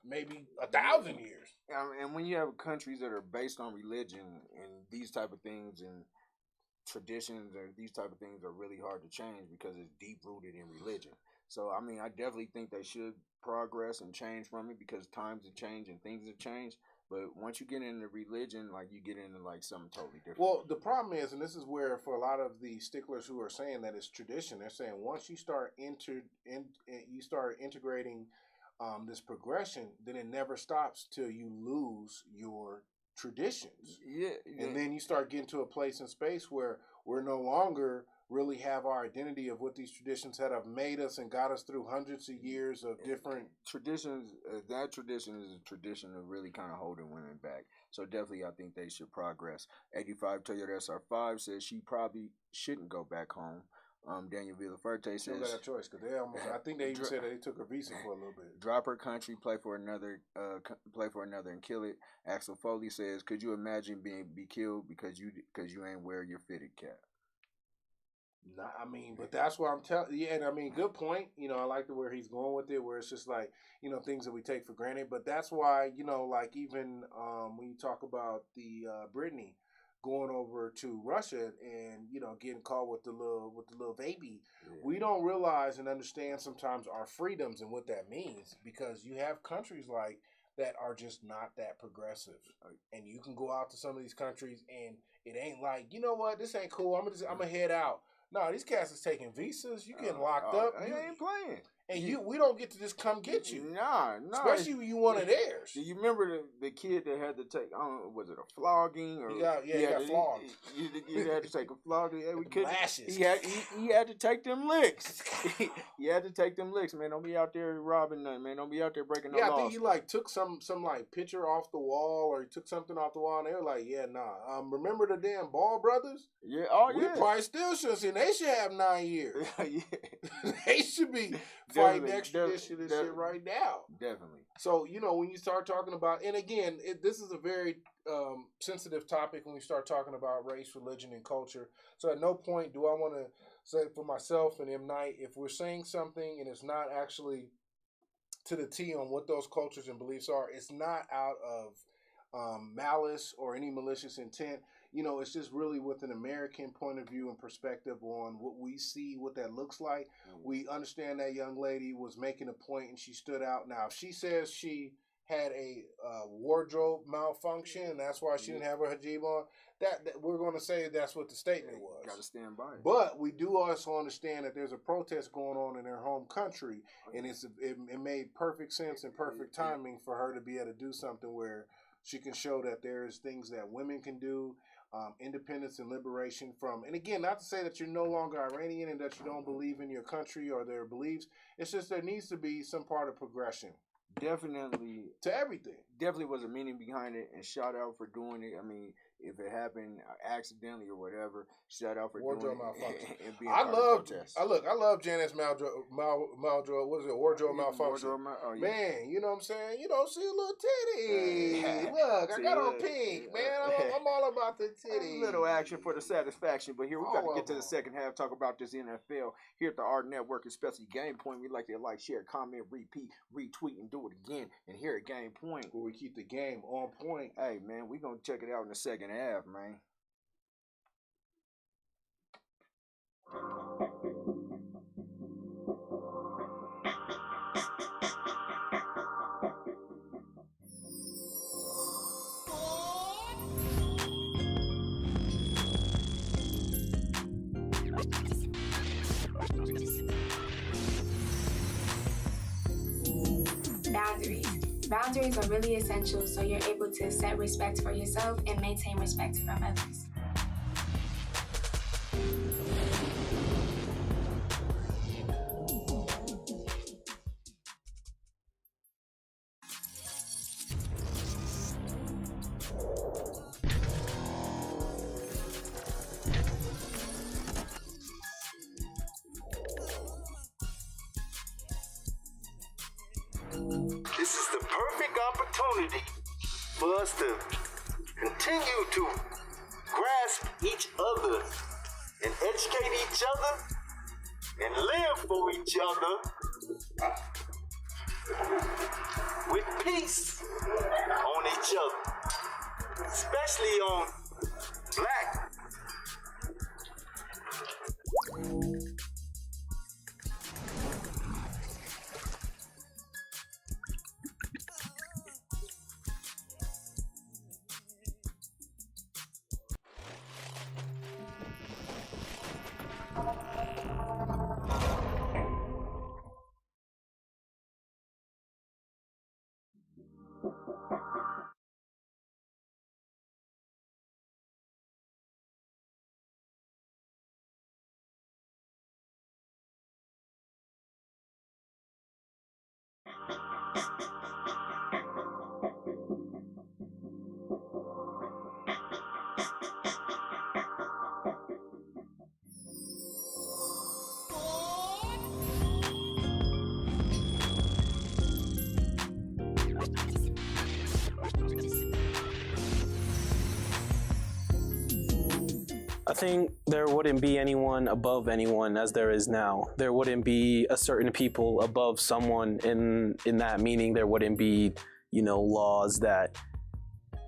maybe 1,000 years. And when you have countries that are based on religion and these type of things and traditions or these type of things are really hard to change because it's deep rooted in religion. So, I mean, I definitely think they should progress and change from it because times have changed and things have changed. But once you get into religion, like you get into like something totally different. Well, the problem is, and this is where for a lot of the sticklers who are saying that it's tradition, they're saying once you start integrating this progression, then it never stops till you lose your traditions. And then you start getting to a place in space where we're no longer really have our identity of what these traditions have made us and got us through hundreds of years of different traditions. That tradition is a tradition of really kind of holding women back. So definitely, I think they should progress. 85 Toyota SR5 says she probably shouldn't go back home. Daniel Villaferte says she don't got a choice because I think they even said that they took her visa for a little bit. Drop her country, play for another, and kill it. Axel Foley says, could you imagine be killed because you ain't wear your fitted cap? Nah, I mean, but that's what I'm telling. Yeah, and I mean, good point. I like the where he's going with it, where it's just like things that we take for granted. But that's why like even when you talk about the Brittany going over to Russia and getting caught with the little baby, we don't realize and understand sometimes our freedoms and what that means because you have countries like that are just not that progressive, and you can go out to some of these countries and it ain't like what, this ain't cool. I'm gonna head out. No, these cats is taking visas. You getting locked up. They ain't playing. And we don't get to just come get you. Nah. Especially when you one of theirs. Do you remember the kid that had to take, I don't know, was it a flogging? Or he got flogged. You had to take a flogging. Yeah, we couldn't. Lashes. He had to take them licks. He had to take them licks, man. Don't be out there robbing nothing, man. Don't be out there breaking no laws. Yeah, I think he like took some like picture off the wall, or he took something off the wall, and they were like, yeah, nah. Remember the damn Ball brothers? Yeah, we probably still should have seen. They should have 9 years. They should be fighting extradition and shit right now. Definitely. So, when you start talking about, and again, this is a very sensitive topic when we start talking about race, religion, and culture. So at no point do I want to say for myself and M. Night, if we're saying something and it's not actually to the T on what those cultures and beliefs are, it's not out of malice or any malicious intent. It's just really with an American point of view and perspective on what we see, what that looks like. We understand that young lady was making a point and she stood out. Now, if she says she had a wardrobe malfunction and that's why she didn't have her hijab on, that we're going to say that's what the statement was. Got to stand by it. But we do also understand that there's a protest going on in her home country, and it made perfect sense and perfect timing for her to be able to do something where she can show that there's things that women can do. Independence and liberation from, and again, not to say that you're no longer Iranian and that you don't believe in your country or their beliefs. It's just there needs to be some part of progression. Definitely. To everything. Definitely was a meaning behind it, and shout out for doing it. I mean, if it happened accidentally or whatever, shout out for wardrobe doing malfunction. it and being part of the protest. I love Janice wardrobe malfunction. Yeah. Man, you know what I'm saying? See a little titty. Look, I got on pink, man. I'm all about the titty. A little action for the satisfaction, but here we got to get to the second half, talk about this NFL. Here at the AHRR Network, especially Game Point, we like to share, comment, repeat, retweet, and do it again. And here at Game Point, where we keep the game on point. Hey, man, we going to check it out in the second half, man. Boundaries. Boundaries are really essential so you're able to set respect for yourself and maintain respect from others. This is the perfect opportunity for us to continue to grasp each other and educate each other and live for each other with peace on each other, especially on Black. I think there wouldn't be anyone above anyone as there is now. There wouldn't be a certain people above someone in that meaning. There wouldn't be, laws that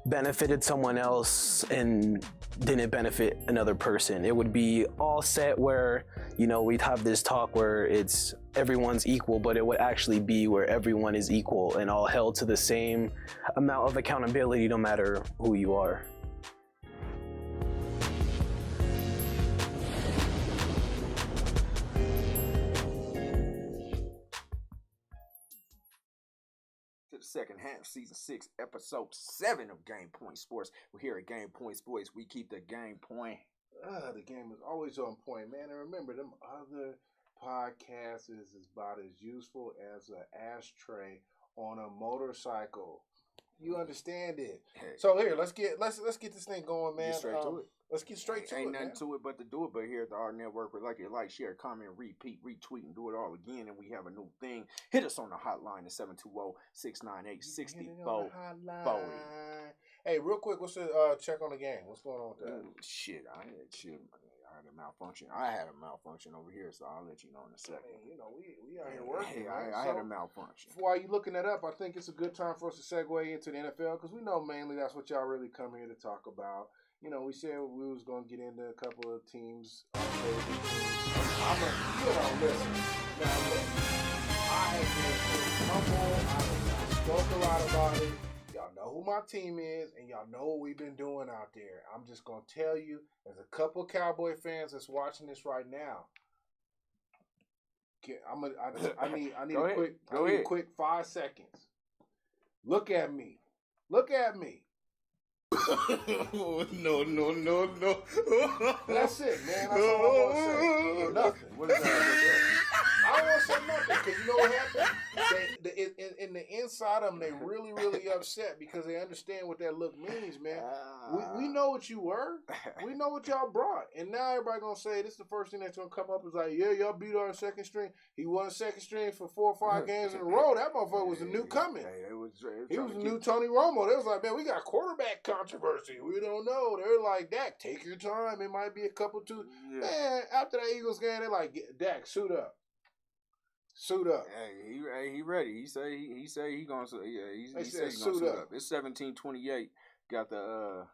benefited someone else and didn't benefit another person. It would be all set where, we'd have this talk where it's everyone's equal, but it would actually be where everyone is equal and all held to the same amount of accountability no matter who you are. second half, season 6, episode 7 of Game Point Sports. We're here at Game Point Sports. We keep the game point. The game is always on point, man. And remember, them other podcasts is about as useful as an ashtray on a motorcycle. You understand it? Hey. So here, let's get this thing going, man. Get straight to it. Let's get straight to it. Ain't nothing man. to it but to do it. But here at the AHRR Network, we like it, share, comment, repeat, retweet, and do it all again. And we have a new thing. Hit us on the hotline at 720-698-6440. Hey, real quick, what's the check on the game? What's going on with that? Shit, I had a malfunction. I had a malfunction over here, so I'll let you know in a second. I mean, you know, we out here working. Hey, I had a malfunction. While you looking that up, I think it's a good time for us to segue into the NFL because we know mainly that's what y'all really come here to talk about. You know, we said we was going to get into a couple of teams. Listen. Now, look, I have been humble. I spoke a lot about it. Y'all know who my team is, and y'all know what we've been doing out there. I'm just going to tell you, there's a couple of Cowboy fans that's watching this right now. I need a quick 5 seconds. Look at me. No. That's it, man. That's all I want to say. Nothing. What is that? I don't want to say nothing because you know what happened? In the inside of them, they really, really upset because they understand what that look means, man. We know what you were. We know what y'all brought. And now everybody going to say, this is the first thing that's going to come up is like, yeah, y'all beat our second string. He won second string for 4 or 5 games in a row. That motherfucker was a new coming. He was a new Tony Romo. They was like, man, we got quarterback controversy. We don't know. They're like, Dak, take your time. It might be a couple, 2. Yeah. Man, after that Eagles game, they're like, Dak, suit up. Hey, he ready. He say he gonna suit up. It's 17-28. Got the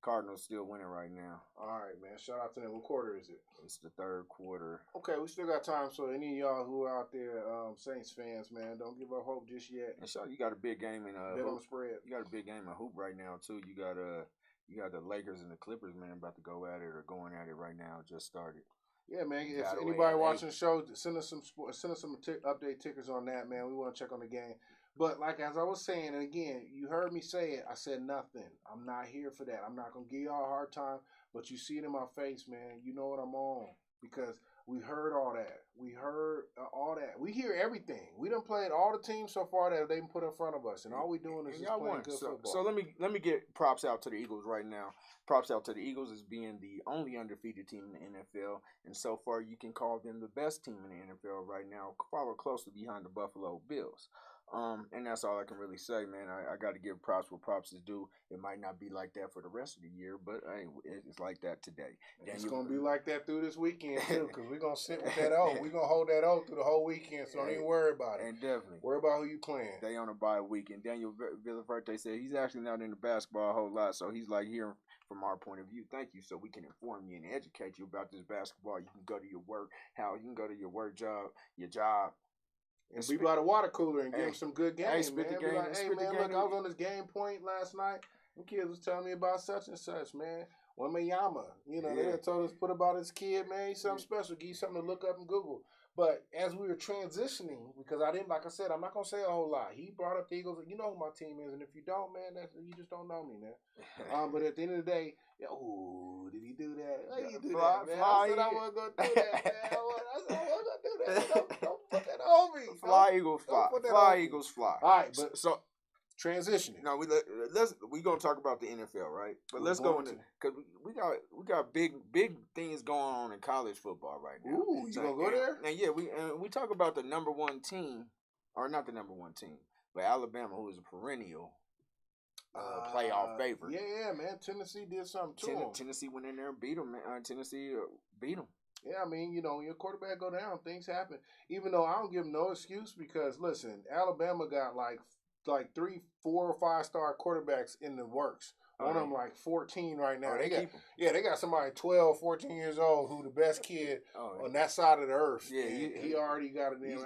Cardinals still winning right now. All right, man. Shout out to them. What quarter is it? It's the third quarter. Okay, we still got time. So any of y'all who are out there, Saints fans, man, don't give up hope just yet. And so you got a big game in bet on the spread. You got a big game in hoop right now too. You got the Lakers and the Clippers, man, about to go at it or going at it right now. Just started. Yeah, man. If anybody watching the show, send us some update tickers on that, man. We want to check on the game. But like as I was saying, and again, you heard me say it. I said nothing. I'm not here for that. I'm not gonna give y'all a hard time. But you see it in my face, man. You know what I'm on because we heard all that. We heard all that. We hear everything. We done played all the teams so far that they put in front of us, and all we doing is just playing good football. So let me get props out to the Eagles right now. Props out to the Eagles as being the only undefeated team in the NFL, and so far you can call them the best team in the NFL right now, followed closely behind the Buffalo Bills. And that's all I can really say, man. I got to give props where props is due. It might not be like that for the rest of the year, but hey, it's like that today. It's going to be like that through this weekend, too, because we're going to sit with that O. We're going to hold that O through the whole weekend, so don't even worry about it. And definitely. Worry about who you playing. They on a bye week, and Daniel Villaverde said he's actually not into basketball a whole lot, so he's like hearing from our point of view. Thank you, so we can inform you and educate you about this basketball. You can go to your work, you can go to your work job, your job. And be by the water cooler and give them some good games, man. Be like, hey, man, look, I was on this game point last night. The kids was telling me about such and such, man. Wembanyama, you know, they had told us put about his kid, man. He's something special. Give you something to look up in Google. But as we were transitioning, because I didn't, like I said, I'm not going to say a whole lot. He brought up the Eagles. You know who my team is. And if you don't, man, you just don't know me, man. But at the end of the day, did he do that? How you do that, man? I said I wasn't going to do that, man. I said I wasn't going to do that. Don't put that on me. Fly, Eagles, fly. Fly, Eagles, fly. All right, but so transitioning. No, we gonna talk about the NFL, right? But let's go into because we got big things going on in college football right now. Ooh, you gonna go there? And yeah, we talk about the number one team, or not the number one team, but Alabama, who is a perennial playoff favorite. Yeah, man. Tennessee did something to them. Tennessee went in there and beat them. Tennessee beat them. Yeah, I mean, you know, when your quarterback go down, things happen. Even though I don't give them no excuse because, listen, Alabama got like 3, 4, or 5 star quarterbacks in the works. One of them like 14 right now. They got somebody 12, 14 years old who the best kid on that side of the earth. Yeah, he already got it in.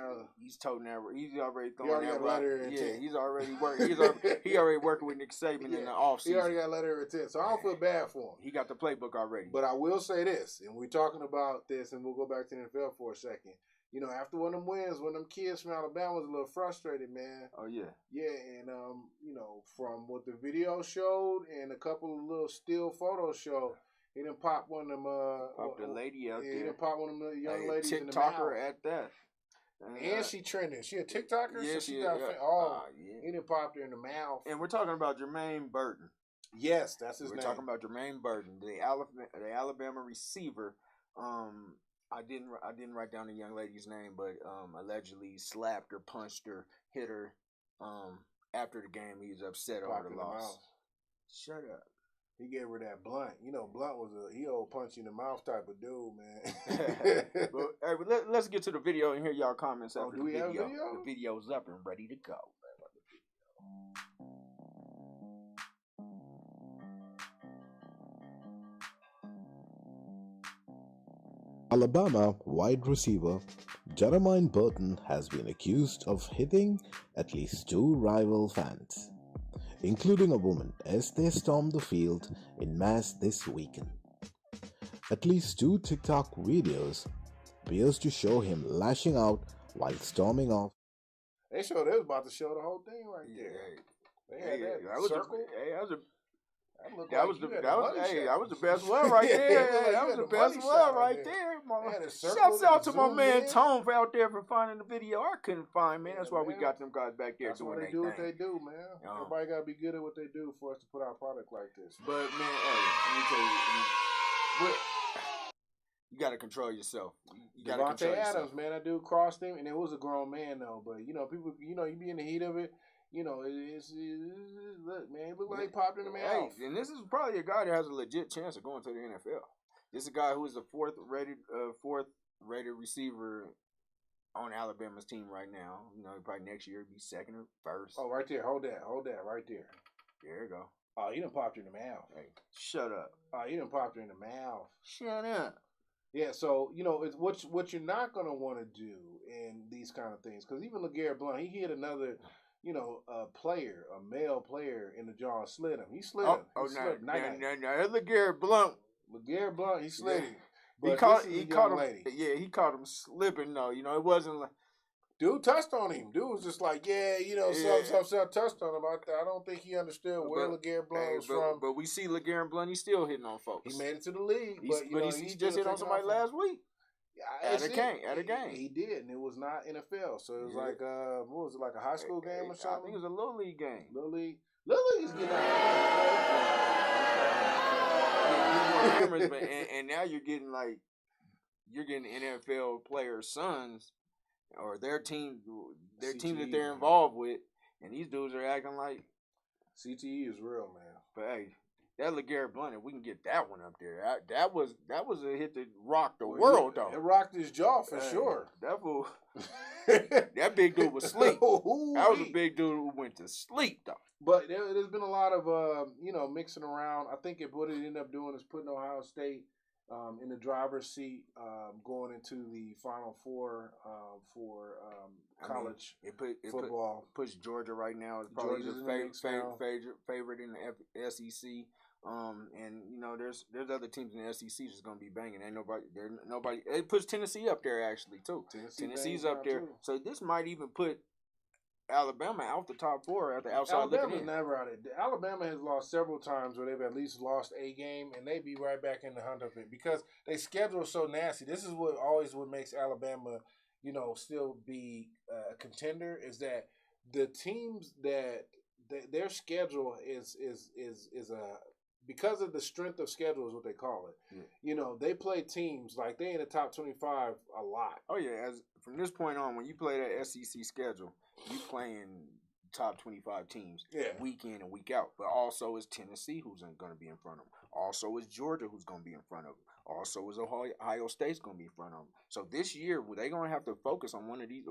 He's toting that. He's already throwing that. He's already working. He already working with Nick Saban in the offseason. He already got a letter of intent, so I don't feel bad for him. He got the playbook already. But I will say this, and we're talking about this, and we'll go back to the NFL for a second. you know, after one of them wins, one of them kids from Alabama was a little frustrated, man. Oh yeah. Yeah, and you know, from what the video showed and a couple of little still photos showed, he done pop one of them. Popped a lady out yeah, there. he done pop one of them young Like ladies in the mouth. TikToker at that. And she trending. She a TikToker, yeah, so she got yeah. he done popped her in the mouth. And we're talking about Jermaine Burton. Yes, that's his We're name. talking about Jermaine Burton, the Alabama receiver. I didn't write down the young lady's name, but allegedly slapped her, punched her, hit her. After the game, he was upset over the loss. Shut up. He gave her that Blunt. You know, Blunt was he old punch in the mouth type of dude, man. But let's get to the video and hear y'all comments after do we the video. have a video? The video's up and ready to go. Alabama wide receiver Jermaine Burton has been accused of hitting at least 2 rival fans, including a woman, as they stormed the field in mass this weekend. At least 2 TikTok videos appears to show him lashing out while storming off. They showed they was about to show the whole thing right there. They had that circle. That was the best one right there. That was the best one right there. Shouts out to my man Tone for out there for finding the video I couldn't find, man. That's why we got them guys back there doing their thing. That's why they do what they do, man. Everybody gotta be good at what they do for us to put out product like this. But man, let me tell you, you gotta control yourself. You gotta control yourself. Adams, man, that dude crossed him, and it was a grown man though. But you know, people, you know, you be in the heat of it. You know, look, man, it looked like he popped in the mouth. And this is probably a guy that has a legit chance of going to the NFL. This is a guy who is the fourth rated receiver on Alabama's team right now. You know, probably next year be second or first. Oh, right there. Hold that right there. There you go. Oh, he done popped her in the mouth. Hey, shut up. Oh, he done popped her in the mouth. Shut up. Yeah, so, you know, it's what you're not going to want to do in these kind of things. Because even LeGarrette Blount, he hit another... You know, a male player in the jaw slid him. He slid him. No, that's LeGarrette Blount. LeGarrette Blount, he slid him. He caught him. Yeah, he caught him slipping though. You know, it wasn't like dude touched on him. Dude was just like, yeah, you know, some touched on him. I don't think he understood where LeGarrette Blount was from. But we see LeGarrette Blount, he's still hitting on folks. He made it to the league, he just hit on somebody last week. At a game. He did, and it was not NFL. So it was like, what was it, like a high school game or something? I think it was a Little League game. Little League is getting out. And now you're getting NFL players' sons or their team that they're involved with, and these dudes are acting like CTE is real, man. But hey, that LeGarrette Blount, if we can get that one up there, that was a hit that rocked the world, though. It rocked his jaw for sure. That fool, that big dude was asleep. That was a big dude who went to sleep, though. But there's been a lot of mixing around. I think what it ended up doing is putting Ohio State in the driver's seat going into the Final Four for college football. Puts Georgia right now is probably the favorite in the SEC. And you know, there's other teams in the SEC that's gonna be banging. Ain't nobody. It puts Tennessee up there actually too. Tennessee's up there, so this might even put Alabama out the top 4 at the outside. Alabama's never out of it. Alabama has lost several times where they've at least lost a game, and they be right back in the hunt of it because they schedule so nasty. This is what makes Alabama, you know, still be a contender is that the teams that their schedule is a because of the strength of schedule is what they call it. Yeah. You know, they play teams like they in the top 25 a lot. Oh yeah, from this point on, when you play that SEC schedule, you playing top 25 teams week in and week out. But also is Tennessee who's going to be in front of them. Also is Georgia who's going to be in front of them. Also is Ohio State's going to be in front of them. So this year, they're going to have to focus on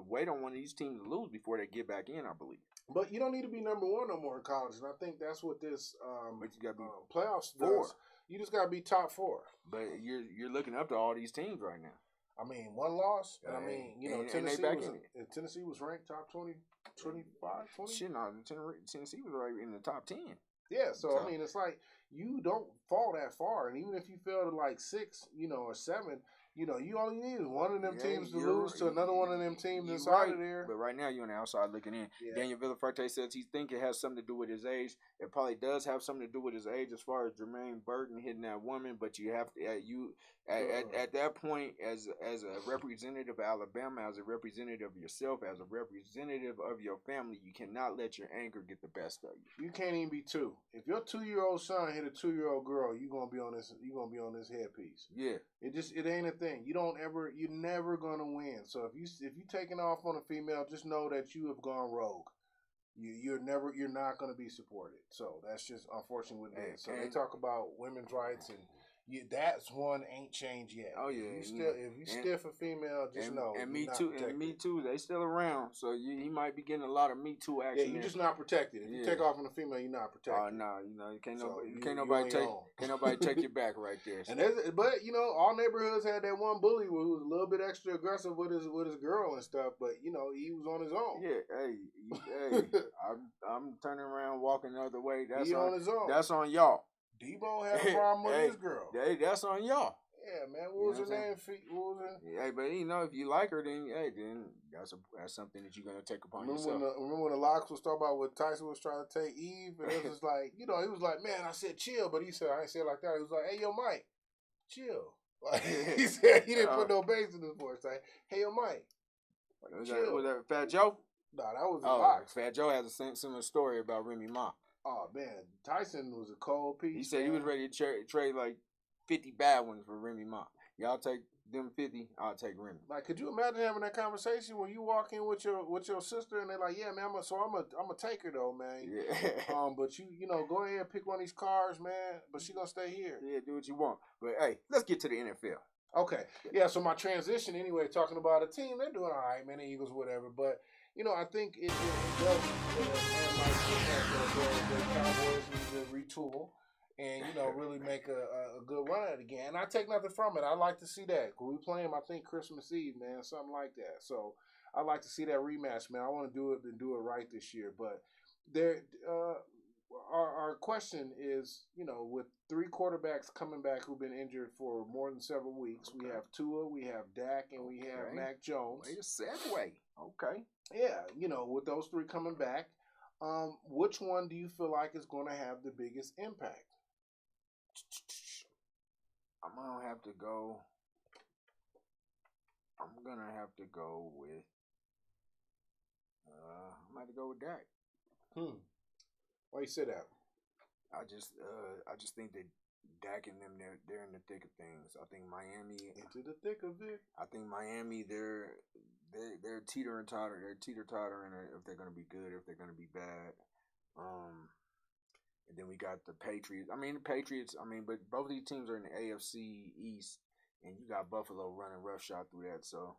wait on one of these teams to lose before they get back in, I believe. But you don't need to be number 1 no more in college, and I think that's what this but you gotta be playoffs 4. does. You just got to be top 4. But you're looking up to all these teams right now. I mean, one loss, and I mean, you know, Tennessee was ranked top 20, 25, 20? Shit, no, Tennessee was right in the top 10. Yeah, so I mean, it's like you don't fall that far, and even if you fell to like 6, you know, or 7, you only need one of them teams to lose to another one of them teams inside of there. But right now, you're on the outside looking in. Yeah. Daniel Villaferte says he thinks it has something to do with his age. It probably does have something to do with his age as far as Jermaine Burton hitting that woman. But you have to at that point, as a representative of Alabama, as a representative of yourself, as a representative of your family, you cannot let your anger get the best of you. You can't even be two. If your 2-year-old son hit a 2-year-old girl, you're gonna be on this headpiece. Yeah. It ain't a thing. You're never gonna win. So if you taking off on a female, just know that you have gone rogue. You're not gonna be supported. So that's just unfortunate with it. So they talk about women's rights and that's one ain't changed yet. Oh yeah. If you stiff a female, just know. And Me Too, they still around. So he might be getting a lot of Me Too action. Yeah, you're just not protected. If you take off on a female, you're not protected. Oh no, can't nobody take you back right there. So. But all neighborhoods had that one bully who was a little bit extra aggressive with his girl and stuff. But he was on his own. Yeah, hey, I'm turning around walking the other way. That's on his own. That's on y'all. Debo had a problem with his girl. Hey, that's on y'all. Yeah, man. What was her name? Hey, but if you like her, then that's something that you're gonna take upon yourself. Remember when the Locks was talking about what Tyson was trying to take Eve, and it was just like, he was like, man, I said chill, but he said I ain't say it like that. He was like, hey, yo, Mike, chill. Like he said he didn't put no bass in his voice. Like, hey, yo, Mike, chill. Was that Fat Joe? No, that was the Locks. Fat Joe has a similar story about Remy Ma. Oh man, Tyson was a cold piece. He said he was ready to trade like 50 bad ones for Remy Ma. Y'all take them 50, I'll take Remy. Like, could you imagine having that conversation when you walk in with your sister and they're like, yeah, man, I'm a taker though, man. Yeah. But go ahead and pick one of these cars, man. But she gonna stay here. Yeah, do what you want. But hey, let's get to the NFL. Okay. Yeah. So my transition anyway, talking about a team, they're doing all right, man. The Eagles, whatever, but. I think it does the Cowboys need to retool and, really make a good run at it again. And I take nothing from it. I like to see that. We play them, I think, Christmas Eve, man, something like that. So I like to see that rematch, man. I want to do it and do it right this year. But our question is, with 3 quarterbacks coming back who've been injured for more than several weeks, we have Tua, we have Dak, and we have Mac Jones. Way to segue. Okay. Yeah, with those 3 coming back, which one do you feel like is going to have the biggest impact? I'm gonna have to go with. I might have to go with Dak. Why you say that? I just think that Dak and them, they're in the thick of things. I think Miami into the thick of it. I think Miami, they're teeter and totter. They're teeter tottering if they're gonna be good, if they're gonna be bad. And then we got the Patriots. But both of these teams are in the AFC East, and you got Buffalo running roughshod through that. So,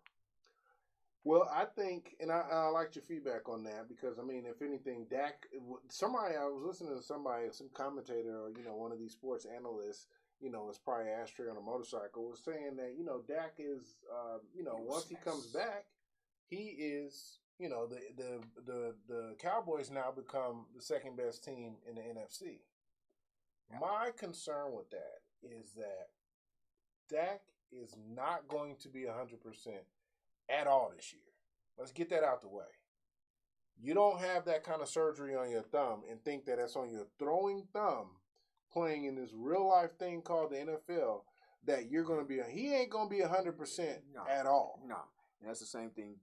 well, I think, and I liked your feedback on that because if anything, Dak. I was listening to some commentator or one of these sports analysts. It's probably Ashtray on a motorcycle was saying that Dak is once he comes back, he is. The Cowboys now become the second best team in the NFC. My concern with that is that Dak is not going to be 100% at all this year. Let's get that out the way. You don't have that kind of surgery on your thumb and think that that's on your throwing thumb playing in this real life thing called the NFL that you're going to be. He ain't going to be 100% at all. No. And that's the same thing.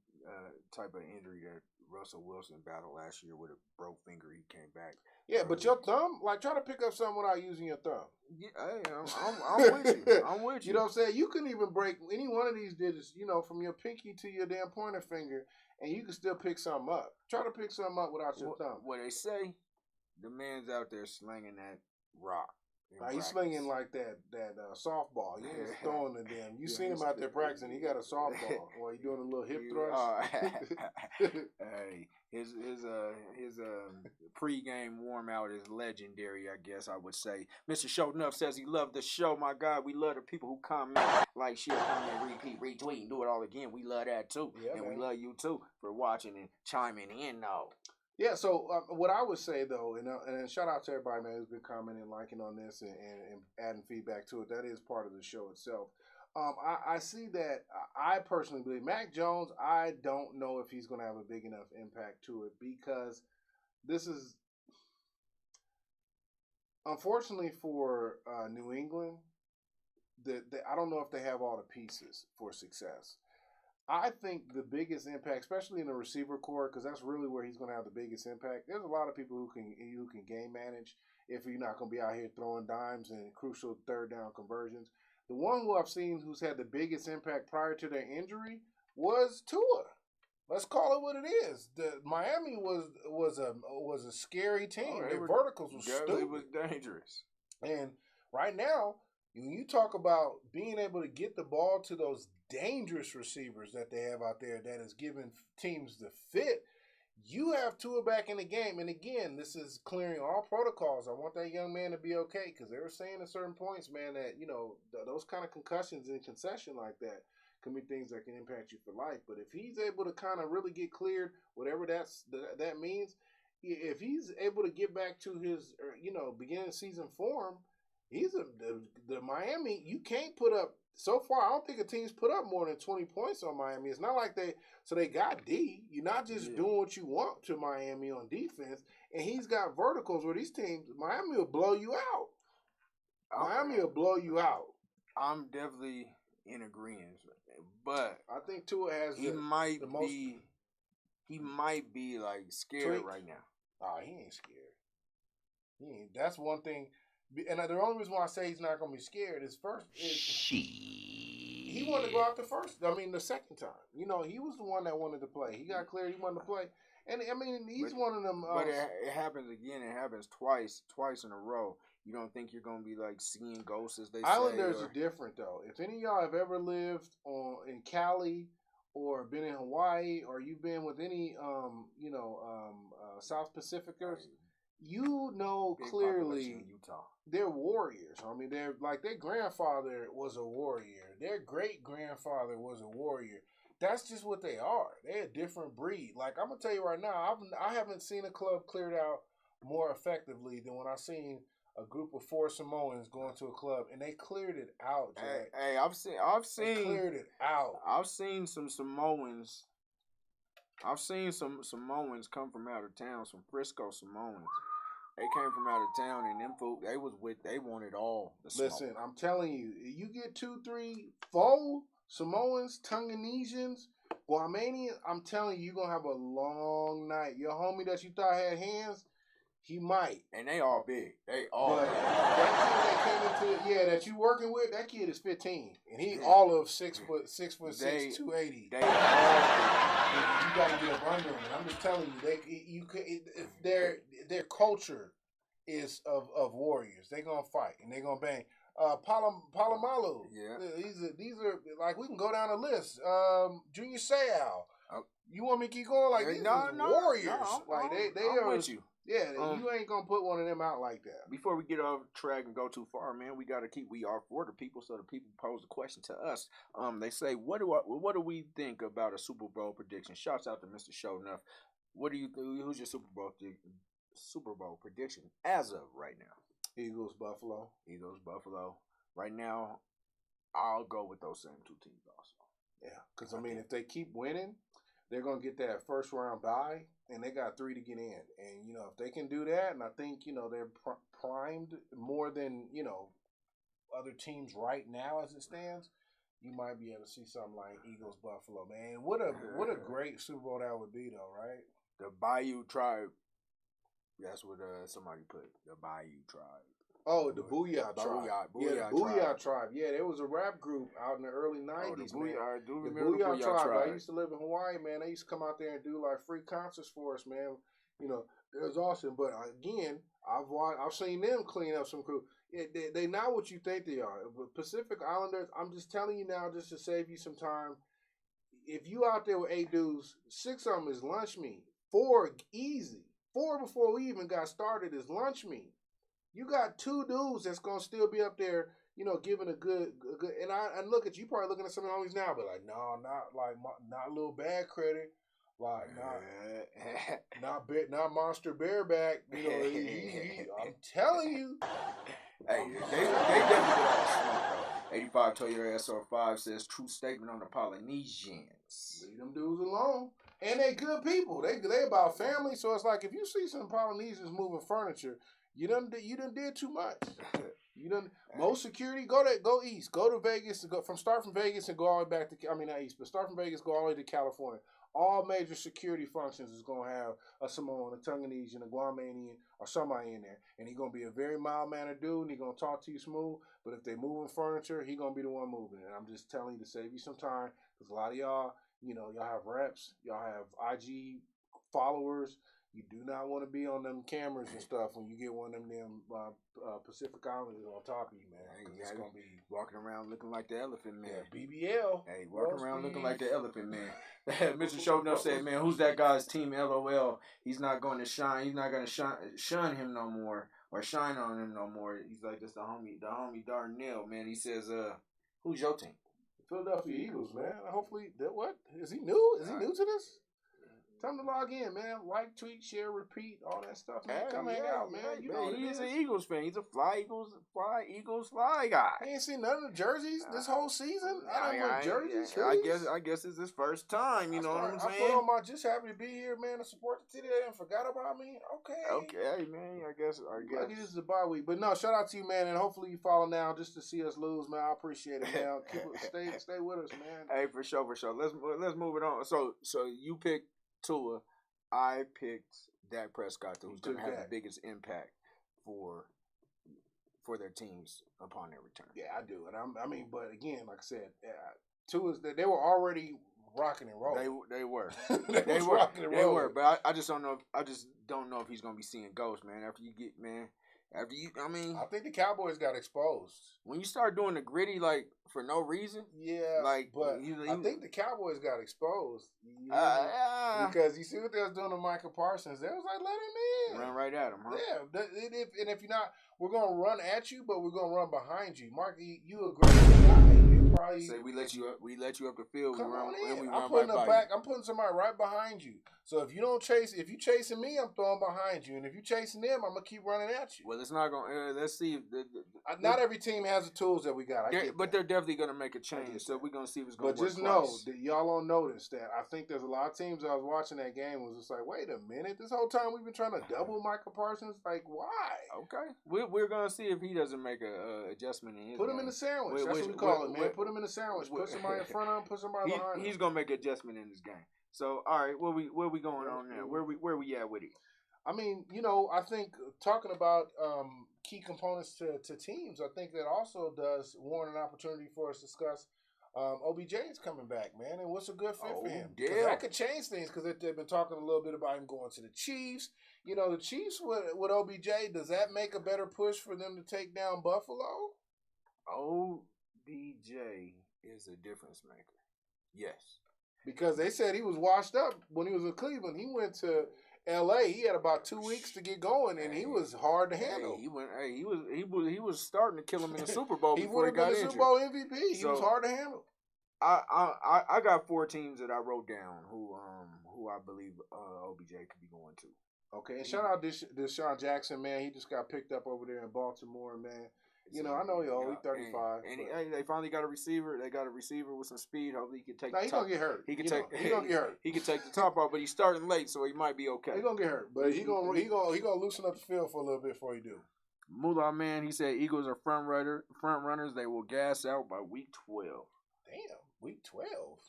Type of injury that Russell Wilson battled last year with a broke finger. He came back. Yeah, but your thumb, try to pick up something without using your thumb. Yeah, I'm with you. I'm with you. You know what I'm saying? You can even break any one of these digits, from your pinky to your damn pointer finger, and you can still pick something up. Try to pick something up without your thumb. What they say, the man's out there slinging that rock. He's slinging like that softball. He ain't throwing the damn. You seen him out there practicing. He got a softball. Or he doing a little hip thrust. Hey, his pregame warm out is legendary, I guess I would say. Mr. Shownuff says he loved the show. My God, we love the people who comment, like, share, comment, repeat, retweet, and do it all again. We love that too. Yeah, and man. We love you too for watching and chiming in though. Yeah, so what I would say, though, and shout out to everybody, man, who's been commenting, liking on this and adding feedback to it. That is part of the show itself. I see that. I personally believe Mac Jones. I don't know if he's going to have a big enough impact to it because this is, unfortunately for New England, I don't know if they have all the pieces for success. I think the biggest impact, especially in the receiver core, because that's really where he's going to have the biggest impact. There's a lot of people who can game manage if you're not going to be out here throwing dimes and crucial third down conversions. The one who I've seen who's had the biggest impact prior to their injury was Tua. Let's call it what it is. The Miami was a scary team. Their verticals were stupid. It was dangerous. And right now, when you talk about being able to get the ball to those dangerous receivers that they have out there that is giving teams the fit, you have Tua back in the game. And again, this is clearing all protocols. I want that young man to be okay because they were saying at certain points, man, that, those kind of concussions and concession like that can be things that can impact you for life. But if he's able to kind of really get cleared, whatever that means, if he's able to get back to his, beginning of season form, he's the Miami. You can't put up, so far, I don't think a team's put up more than 20 points on Miami. It's not like they got D. You're not just doing what you want to Miami on defense. And he's got verticals where these teams, Miami will blow you out. Miami will blow you out. I'm definitely in agreement. But I think Tua has he might be like scared right now. Oh, he ain't scared. That's one thing. And the only reason why I say he's not going to be scared is he wanted to go out the second time. He was the one that wanted to play. He got cleared. He wanted to play. And, he's one of them. But it happens again. It happens twice in a row. You don't think you're going to be, like, seeing ghosts, as they say? Islanders are different, though. If any of y'all have ever lived in Cali or been in Hawaii or you've been with any, South Pacificers, you know clearly Utah. They're warriors. They're like their grandfather was a warrior. Their great-grandfather was a warrior. That's just what they are. They're a different breed. Like, I'm going to tell you right now, I haven't seen a club cleared out more effectively than when I seen a group of 4 Samoans going to a club, and they cleared it out, Jack. Hey, I've seen cleared it out. I've seen some Samoans. I've seen some Samoans come from out of town, some Frisco Samoans. They came from out of town, and them folk, they wanted all the smoke. Listen, I'm telling you, you get 2, 3, 4 Samoans, Tongasians, Guamanians, I'm telling you, you're going to have a long night. Your homie that you thought had hands, he might. And they all big. They all big. That kid that came into, that you working with, that kid is 15. And he all of 6'6", 280. They all you got to get up under them. And I'm just telling you, their culture is of warriors. They're going to fight and they're going to bang. Palomalu. Yeah. These are like, we can go down the list. Junior Seau. You want me to keep going? Like, these are warriors. No, they are with you. Yeah, you ain't gonna put one of them out like that. Before we get off track and go too far, man, we are for the people, so the people pose a question to us. They say, what do we think about a Super Bowl prediction? Shouts out to Mr. Shownuff. What do you think? Who's your Super Bowl prediction as of right now? Eagles, Buffalo. Right now, I'll go with those same 2 teams also. Yeah, because if they keep winning, they're gonna get that first round bye. And they got 3 to get in. And, if they can do that, and I think, they're primed more than, other teams right now as it stands, you might be able to see something like Eagles, Buffalo, man. What a great Super Bowl that would be, though, right? The Bayou Tribe. That's what somebody put. The Bayou Tribe. Oh, the Booyah Tribe. Booyah the Booyah Tribe. Yeah, there was a rap group out in the early 90s, man. I do remember the Booyah Tribe. I used to live in Hawaii, man. They used to come out there and do, like, free concerts for us, man. It was awesome. But, again, I've seen them clean up some crew. They not what you think they are. But Pacific Islanders, I'm just telling you now, just to save you some time, if you out there with 8 dudes, 6 of them is lunch meat. 4 easy. 4 before we even got started is lunch meat. You got 2 dudes that's gonna still be up there, giving a good. And I look at you, probably looking at some of the homies now, but like, no, not little bad credit, like not Monster Bareback. I'm telling you. Hey, they definitely get all the smoke, 85 Toyota SR5 says true statement on the Polynesians. Leave them dudes alone. And they good people. They about family. So it's like if you see some Polynesians moving furniture, you done did too much. Most security, go east. Go to Vegas, start from Vegas and go all the way back to, not east, but start from Vegas, go all the way to California. All major security functions is going to have a Samoan, a Tongasian, a Guamanian, or somebody in there. And he's going to be a very mild-mannered dude, and he's going to talk to you smooth. But if they moving furniture, he's going to be the one moving it. And I'm just telling you to save you some time, because a lot of y'all, y'all have reps, y'all have IG followers. You do not want to be on them cameras and stuff when you get one of them Pacific Islanders on top of you, man. It's going to be walking around looking like the elephant man. Yeah, BBL. Hey, walking around looking like the elephant man. Mr. Shownuff said, man, who's that guy's team? LOL. He's not going to shine. He's not going to shun him no more or shine on him no more. He's like, that's the homie Darnell, man. He says, who's your team? Philadelphia Eagles, man. Hopefully, what? Is he new? Is he new to this? Tell him to log in, man. Like, tweet, share, repeat, all that stuff, man. Come hang out, man. You know he's an Eagles fan. He's a fly guy. I ain't seen none of the jerseys this whole season. I don't know jerseys. I guess it's his first time. You know what I'm saying? I put on my just happy to be here, man, to support the city and forgot about me. Okay, man. I guess. Lucky this is a bye week, but no. Shout out to you, man, and hopefully you follow now just to see us lose, man. I appreciate it, man. Stay with us, man. Hey, for sure. Let's move it on. So you picked Tua. I picked Dak Prescott, who's going to have the biggest impact for their teams upon their return. Yeah, I do, and but again, like I said, Tua's they were already rocking and rolling. They were. they were rocking and rolling. They were, but I just don't know. I just don't know if he's going to be seeing ghosts, man. I think the Cowboys got exposed when you start doing the gritty for no reason. Yeah, but I think the Cowboys got exposed because you see what they was doing to Michael Parsons. They was like, let him in, run right at him, huh? Yeah, and if you're not, we're gonna run at you, but we're gonna run behind you. Mark, you a great guy. Probably say we let you up the field. Come on in. We I'm putting somebody right behind you. So if you chasing me, I'm throwing behind you, and if you chasing them, I'm gonna keep running at you. Well, it's not gonna. Let's see. Not every team has the tools that we got. But they're definitely gonna make a change. So we're gonna see if it's gonna work. But just know that y'all don't notice that. I think there's a lot of teams I was watching that game was just like, wait a minute, this whole time we've been trying to double Michael Parsons. Like, why? Okay, we're gonna see if he doesn't make a adjustment in his. Put him in the sandwich. That's what we call it, man. Put him in the sandwich. Put somebody in front of him. Put somebody behind him. He's gonna make an adjustment in this game. So, all right, where we going on now? Where we at with it? I think talking about key components to teams, I think that also does warrant an opportunity for us to discuss OBJ is coming back, man, and what's a good fit for him. That could change things because they've been talking a little bit about him going to the Chiefs. The Chiefs with OBJ, does that make a better push for them to take down Buffalo? OBJ is a difference maker. Yes. Because they said he was washed up when he was in Cleveland. He went to L.A. He had about 2 weeks to get going, and he was hard to handle. He was starting to kill him in the Super Bowl before he got injured. He would have been the Super Bowl MVP. He was hard to handle. I got 4 teams that I wrote down who I believe OBJ could be going to. Okay, and shout out to Deshaun Jackson, man. He just got picked up over there in Baltimore, man. I know he's 35. And they finally got a receiver. They got a receiver with some speed. Hopefully he can take. He's gonna get hurt. He's gonna get hurt. He can take the top off, but he's starting late, so he might be okay. He's gonna get hurt, but he gonna loosen up the field for a little bit before he do. Moolah man, he said Eagles are front runners. They will gas out by week 12. Damn, week 12.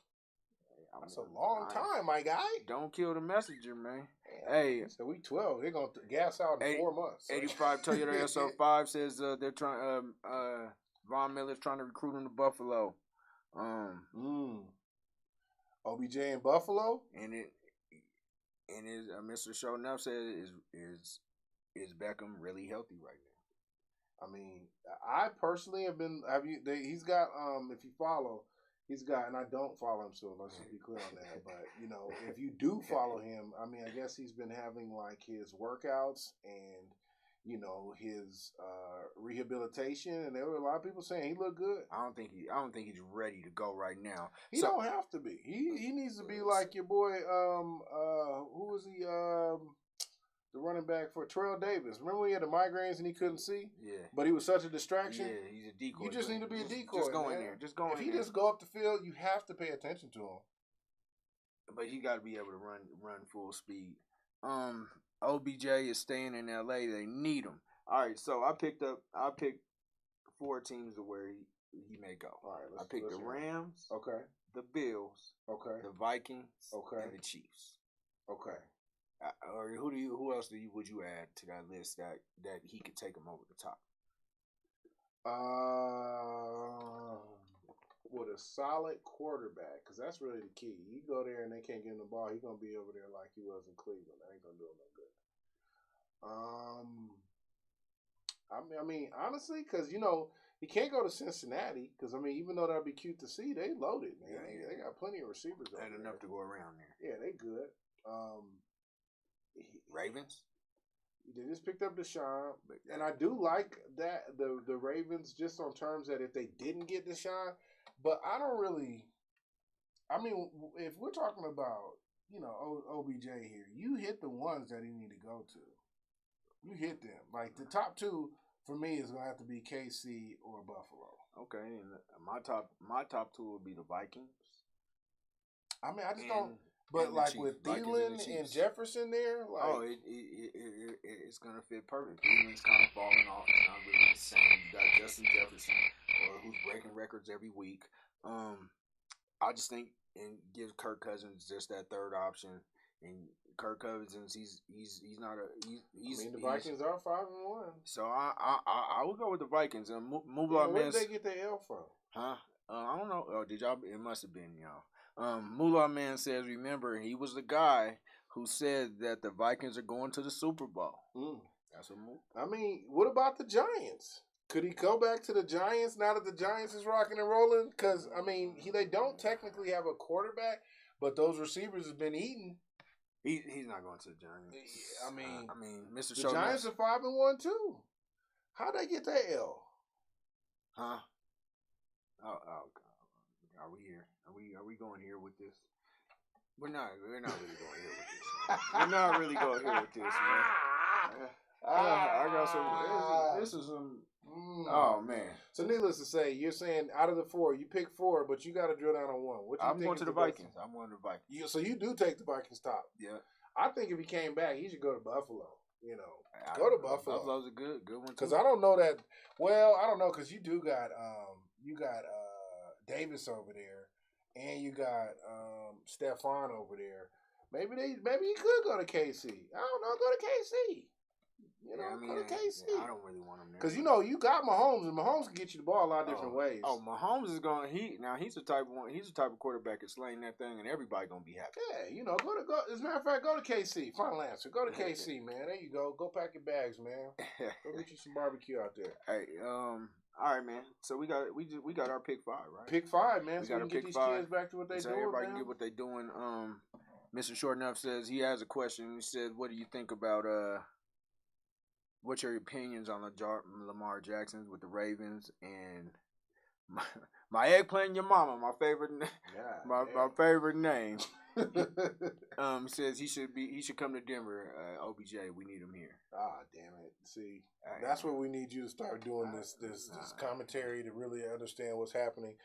That's a long time, my guy. Don't kill the messenger, man. Hey, so week 12, they're gonna gas out in 4 months. 85 Toyota SO5 says they're trying. Von Miller's trying to recruit him to Buffalo. OBJ in Buffalo, and Mr. Shownuff said is Beckham really healthy right now? I personally have been. He's got. If you follow. He's got, and I don't follow him, so let's just be clear on that. But, if you do follow him, I guess he's been having, his workouts and, his rehabilitation. And there were a lot of people saying he looked good. I don't think he's ready to go right now. He don't have to be. He needs to be like your boy, who was he, the the running back for Terrell Davis. Remember when he had the migraines and he couldn't see? Yeah. But he was such a distraction. Yeah, he's a decoy. You just need to be a decoy. Just go in man. there. Just go in there. there. If he just go up the field, you have to pay attention to him. But he got to be able to run full speed. OBJ is staying in LA. They need him. All right, so I picked 4 teams to where he may go. All right, I picked the Rams. Okay. The Bills. Okay. The Vikings. Okay. And the Chiefs. Okay. Or who else would you add to that list that he could take him over the top? With a solid quarterback, because that's really the key. You go there and they can't get him the ball, he's gonna be over there like he was in Cleveland. That ain't gonna do him no good. I mean, honestly, because he can't go to Cincinnati. Because even though that'd be cute to see, they loaded, man. Yeah. They got plenty of receivers. And enough to go around there. Yeah, they good. Ravens. They just picked up Deshaun, and I do like that the Ravens just on terms that if they didn't get Deshaun, but I don't really. I mean, if we're talking about OBJ here, you hit the ones that he need to go to. You hit them. Like the top 2 for me is gonna have to be KC or Buffalo. Okay, and my top 2 would be the Vikings. I mean, I just don't. But like with Thielen and Jefferson there, like it's gonna fit perfect. Thielen's kind of falling off. It's not really the same. You got Justin Jefferson, who's breaking records every week. I just think and give Kirk Cousins just that third option. And Kirk Cousins, he's not a he's. I mean, the Vikings are 5-1. So I would go with the Vikings. And where did they get their L from? Huh? I don't know. Oh, did y'all? It must have been y'all. Moolah Man says, remember, he was the guy who said that the Vikings are going to the Super Bowl. That's what I mean, what about the Giants? Could he go back to the Giants now that the Giants is rocking and rolling? Because, I mean, they don't technically have a quarterback, but those receivers have been eating. He's not going to the Giants. I mean, Mr. The Giants are 5-1 too. How'd they get that L? Huh? Oh God. Are we here? Are we going here with this? We're not really going here with this. We're not really going here with this, man. I got some. This is some. Oh man. So needless to say, you're saying out of the 4, you pick 4, but you got to drill down on one. I'm going to the Vikings. I'm going to the Vikings. So you do take the Vikings top. Yeah. I think if he came back, he should go to Buffalo. Go to Buffalo. Buffalo's a good one too. Because I don't know that. Well, I don't know because you do got Davis over there, and you got Stephon over there. Maybe he could go to KC. I don't know. Go to KC. Go to KC. I don't really want him there. Because you got Mahomes, and Mahomes can get you the ball a lot of different ways. Oh, Mahomes is going. He's the type of quarterback that's slaying that thing, and everybody gonna be happy. Yeah, go. As a matter of fact, go to KC. Final answer. Go to KC, man. There you go. Go pack your bags, man. Go get you some barbecue out there. Hey, all right, man. So we got our pick 5, right? Pick 5, man. We so we can get these kids back to what they so doing. Everybody man. can get what they doing. Mr. Short Enough says he has a question. He said, "What do you think about what's your opinions on Lamar Jackson with the Ravens and my eggplant, your mama, my favorite, my favorite name." He says he should come to Denver. OBJ, we need him here. Ah, damn it! See, that's where we need you to start doing this commentary to really understand what's happening.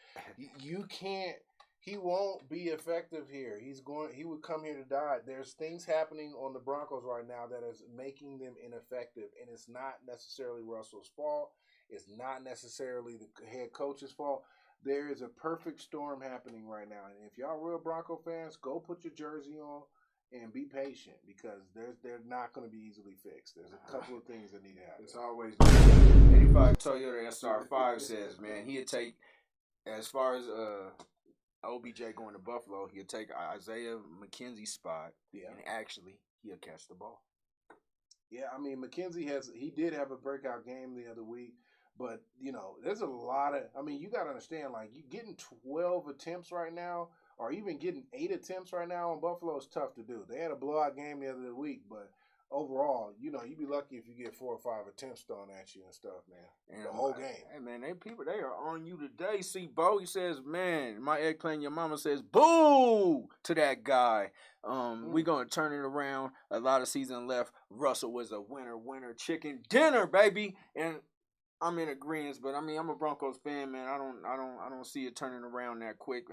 You can't. He won't be effective here. He would come here to die. There's things happening on the Broncos right now that is making them ineffective, and it's not necessarily Russell's fault. It's not necessarily the head coach's fault. There is a perfect storm happening right now, and if y'all real Bronco fans, go put your jersey on and be patient because they're not going to be easily fixed. There's a couple of things that need to happen. It's always 85 Toyota SR5 says, man, he'd take as far as OBJ going to Buffalo, he'll take Isaiah McKenzie's spot, and actually he'll catch the ball. Yeah, I mean McKenzie did have a breakout game the other week, but there's a lot of. I mean, you got to understand, like you getting 12 attempts right now, or even getting 8 attempts right now on Buffalo is tough to do. They had a blowout game the other week, but overall, you know, you'd be lucky if you get 4 or 5 attempts thrown at you and stuff, man. And the whole game. Hey, man, they are on you today. See, Bo, he says, man, my egg playing your mama says, boo to that guy. We going to turn it around. A lot of season left. Russell was a winner, chicken dinner, baby. And I'm in agreement, but I mean, I'm a Broncos fan, man. I don't see it turning around that quick.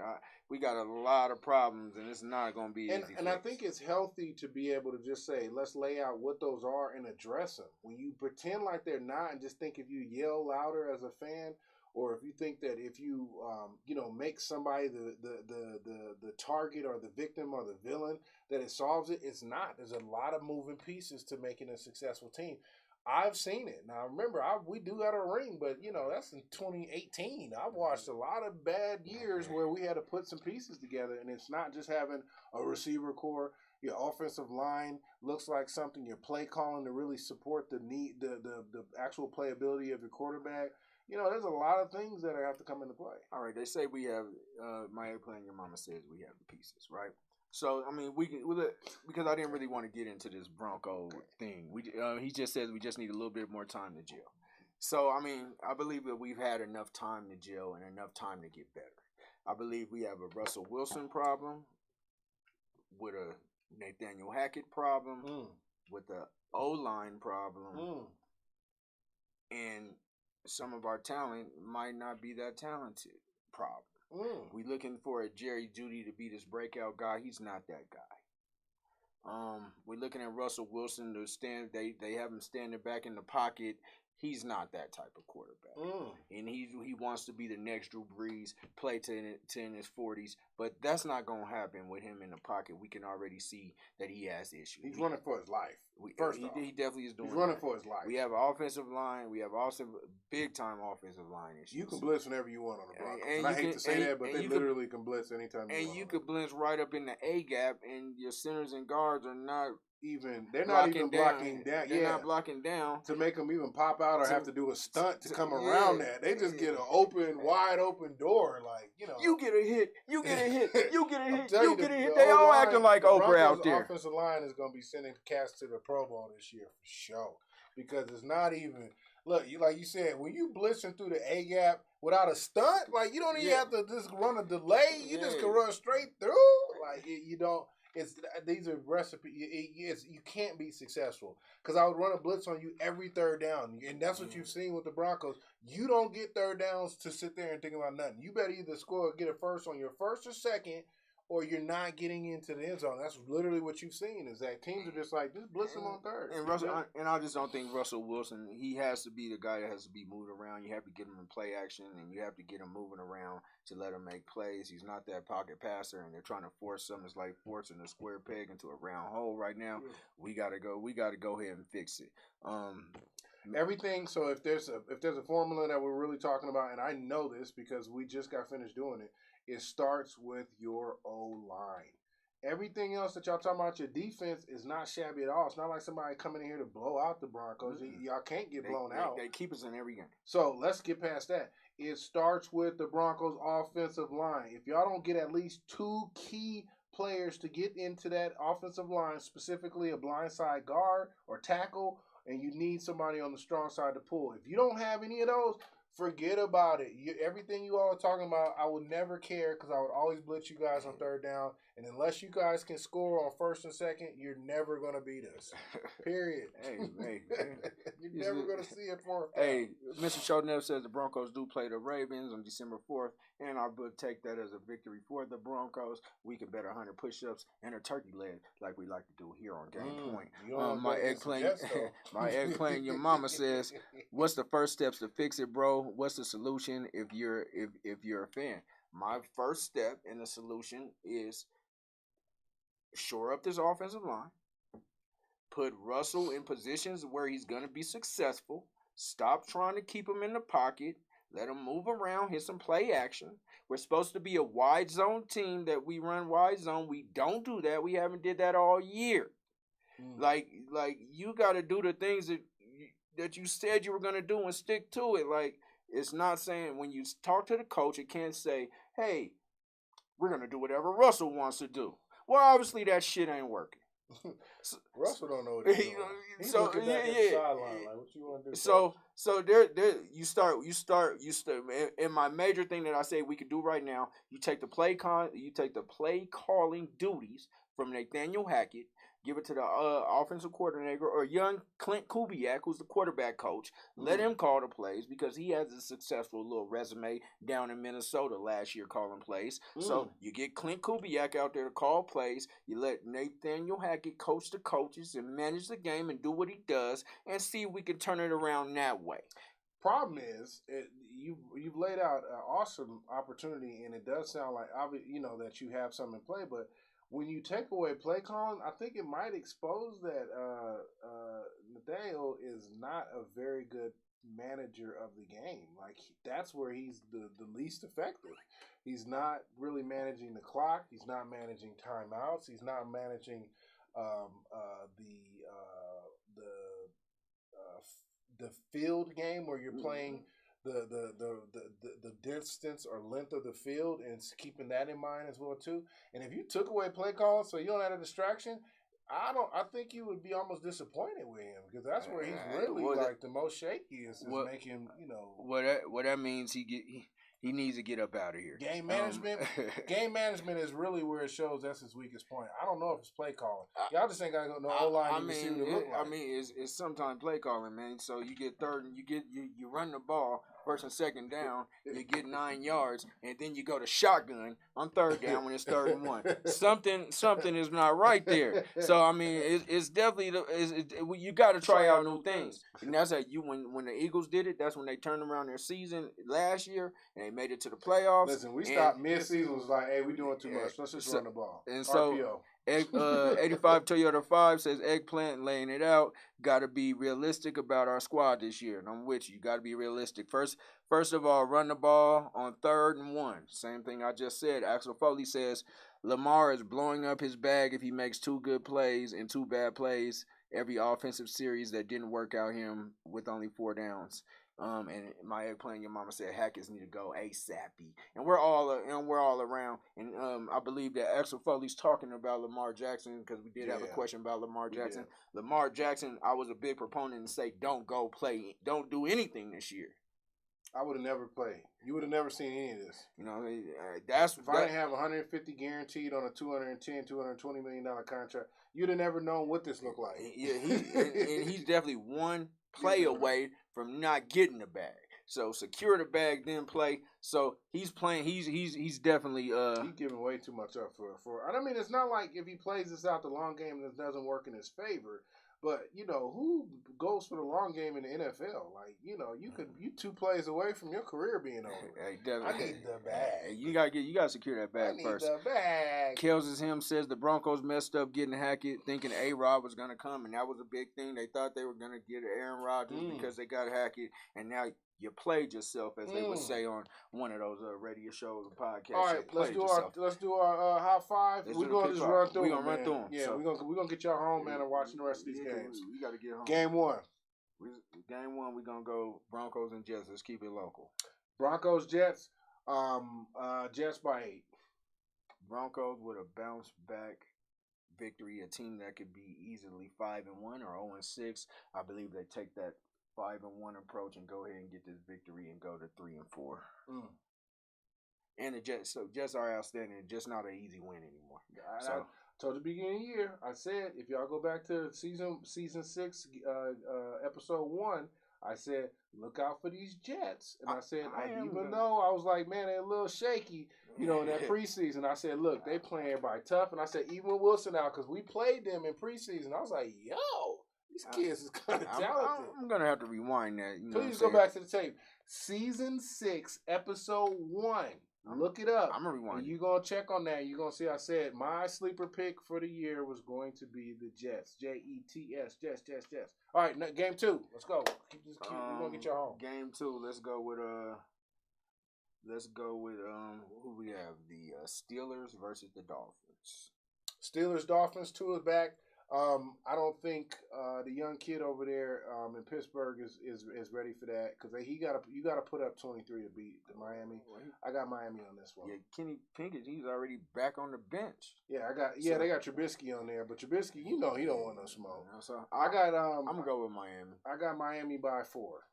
We got a lot of problems, and it's not going to be easy. And I think it's healthy to be able to just say, let's lay out what those are and address them. When you pretend like they're not, and just think if you yell louder as a fan, or if you think that if you make somebody the target or the victim or the villain, that it solves it, it's not. There's a lot of moving pieces to making a successful team. I've seen it. Now, remember, we do got a ring, but, that's in 2018. I've watched a lot of bad years where we had to put some pieces together, and it's not just having a receiver core. Your offensive line looks like something. Your play calling to really support the actual playability of your quarterback. There's a lot of things that have to come into play. All right, they say we have, my egg playing your mama says we have the pieces, right? So, I mean, because I didn't really want to get into this Bronco thing. He just says we just need a little bit more time to gel. So, I mean, I believe that we've had enough time to gel and enough time to get better. I believe we have a Russell Wilson problem with a Nathaniel Hackett problem, with a O-line problem, and some of our talent might not be that talented problem. We looking for a Jerry Jeudy to be this breakout guy. He's not that guy. We're looking at Russell Wilson to stand. They have him standing back in the pocket. He's not that type of quarterback. And he wants to be the next Drew Brees, play to in his 40s. But that's not going to happen with him in the pocket. We can already see that he has issues. He's running for his life. He definitely is doing He's running for his life. We have an offensive line. We have also big-time offensive line issues. You can blitz whenever you want on the Broncos. And I hate to say that, but they literally can blitz anytime you want. And you could blitz right up in the A-gap, and your centers and guards are not they're not even blocking down. They're not blocking down to make them even pop out or have to do a stunt to come around that. They just get an wide open door. Like, you get a hit, you get a hit, you get a hit, you get a hit. They all acting like Oprah out there. The offensive line is going to be sending cats to the Pro Bowl this year for sure, because it's not even. Look, like you said, when you blitzing through the A gap without a stunt, like you don't even have to just run a delay. You just can run straight through. Like you don't. These are recipes. You can't be successful, because I would run a blitz on you every third down, and that's what you've seen with the Broncos. You don't get third downs to sit there and think about nothing. You better either score or get a first on your first or second, or you're not getting into the end zone. That's literally what you've seen, is that teams are just like, just blitz him on third. And I just don't think Russell Wilson, he has to be the guy that has to be moved around. You have to get him in play action, and you have to get him moving around to let him make plays. He's not that pocket passer, and they're trying to force something. It's like forcing a square peg into a round hole right now. We gotta go ahead and fix it. Everything. So if there's a formula that we're really talking about, and I know this because we just got finished doing it, it starts with your O-line. Everything else that y'all talking about, your defense, is not shabby at all. It's not like somebody coming in here to blow out the Broncos. Y'all can't get blown out. They keep us in every game. So let's get past that. It starts with the Broncos' offensive line. If y'all don't get at least 2 key players to get into that offensive line, specifically a blindside guard or tackle, and you need somebody on the strong side to pull. If you don't have any of those, forget about it. Everything you all are talking about, I would never care, because I would always blitz you guys on third down. And unless you guys can score on first and second, you're never going to beat us. Period. Hey. You're never going to see it for a Hey, Mr. Chodnev says the Broncos do play the Ravens on December 4th, and I would take that as a victory for the Broncos. We can bet 100 push-ups and a turkey leg like we like to do here on Game Point. My egg playing your mama says, what's the first steps to fix it, bro? What's the solution if you're a fan? My first step in the solution is shore up this offensive line, put Russell in positions where he's going to be successful, stop trying to keep him in the pocket, let him move around, hit some play action. We're supposed to be a wide zone team that we run wide zone. We don't do that. We haven't did that all year. Like you got to do the things that you said you were going to do and stick to it. Like, it's not saying, when you talk to the coach, it can't say, hey, we're going to do whatever Russell wants to do. Well, obviously that shit ain't working. Russell don't know what he's doing. He's looking back at the sideline like, what you want to do? So there, you start. And my major thing that I say we could do right now, you take the play calling duties from Nathaniel Hackett, give it to the offensive coordinator or young Clint Kubiak, who's the quarterback coach. Let him call the plays because he has a successful little resume down in Minnesota last year calling plays. So you get Clint Kubiak out there to call plays. You let Nathaniel Hackett coach the coaches and manage the game and do what he does and see if we can turn it around that way. Problem is, you've laid out an awesome opportunity, and it does sound like that you have something in play, but when you take away play calling, I think it might expose that Nathaniel is not a very good manager of the game. Like, that's where he's the least effective. He's not really managing the clock. He's not managing timeouts. He's not managing the field game where you're playing the distance or length of the field and keeping that in mind as well too. And if you took away play calls so you don't have a distraction, I think you would be almost disappointed with him because that's where he's really the most shaky is making what that means he needs to get up out of here. Game management is really where it shows that's his weakest point. I don't know if it's play calling. Y'all just ain't got no O-line to see what it look like. I mean, it's sometimes play calling, man. So you get third and you run the ball first and second down, you get 9 yards, and then you go to shotgun on third down when it's 3rd and 1. Something is not right there. So I mean, it's definitely you got to try out new things, and that's how when the Eagles did it. That's when they turned around their season last year and they made it to the playoffs. Listen, we stopped mid-season. Was like, hey, we doing too much. Let's just run the ball. And so 85 Toyota 5 says eggplant laying it out. Got to be realistic about our squad this year. And I'm with you. Got to be realistic. First of all, run the ball on 3rd and 1. Same thing I just said. Axel Foley says Lamar is blowing up his bag if he makes 2 good plays and 2 bad plays every offensive series that didn't work out him with only 4 downs. And my eggplant, your mama said Hackett need to go ASAP, and we're all around. And I believe that Axel Foley's talking about Lamar Jackson because we did have a question about Lamar Jackson. Lamar Jackson, I was a big proponent and say don't go play, don't do anything this year. I would have never played. You would have never seen any of this. You know, if I didn't have 150 guaranteed on a $210, $220 million contract, you'd have never known what this looked like. Yeah, he's definitely one play away from not getting the bag. So secure the bag, then play. So he's playing. He's definitely he's giving way too much up for. I mean, it's not like if he plays this out the long game, this doesn't work in his favor. But who goes for the long game in the NFL? Like you 2 plays away from your career being over. Hey, I need the bag. You gotta secure that bag first. I need the bag. Kells him says the Broncos messed up getting Hackett, thinking AHRR was gonna come, and that was a big thing. They thought they were gonna get Aaron Rodgers because they got Hackett, and now you played yourself, as they would say on one of those radio shows and podcasts. All right, let's do our high five. We're gonna just run through. We're gonna run through them. Yeah, we're gonna get y'all home, man, and watching the rest of these games. We gotta get home. Game 1. Game 1, we're gonna go Broncos and Jets. Let's keep it local. Broncos, Jets. Jets by 8. Broncos with a bounce back victory, a team that could be easily 5-1 or 0-6. I believe they take that 5-1 approach and go ahead and get this victory and go to 3-4. And the Jets are outstanding. Just not an easy win anymore. I told you at the beginning of the year, I said if y'all go back to season 6, episode 1, I said look out for these Jets, and I said even though I was like, man, they're a little shaky, in that preseason. I said, look, they playing everybody tough, and I said even with Wilson out because we played them in preseason. I was like, yo. These kids is kind of talented. I'm going to have to rewind that. Please go back to the tape. Season 6, episode 1. Look it up. I'm going to rewind. You're going to check on that. You're going to see I said my sleeper pick for the year was going to be the Jets. Jets. Jets. All right, game 2. Let's go. We're going to get y'all home. Game 2. Let's go with who we have? The Steelers versus the Dolphins. Steelers, Dolphins. 2 is back. I don't think the young kid over there in Pittsburgh is ready for that because you got to put up 23 to beat the Miami. I got Miami on this one. Yeah, Kenny Pinkett, he's already back on the bench. Yeah, they got Trubisky on there, but Trubisky, he don't want no smoke. So I'm gonna go with Miami. I got Miami by 4.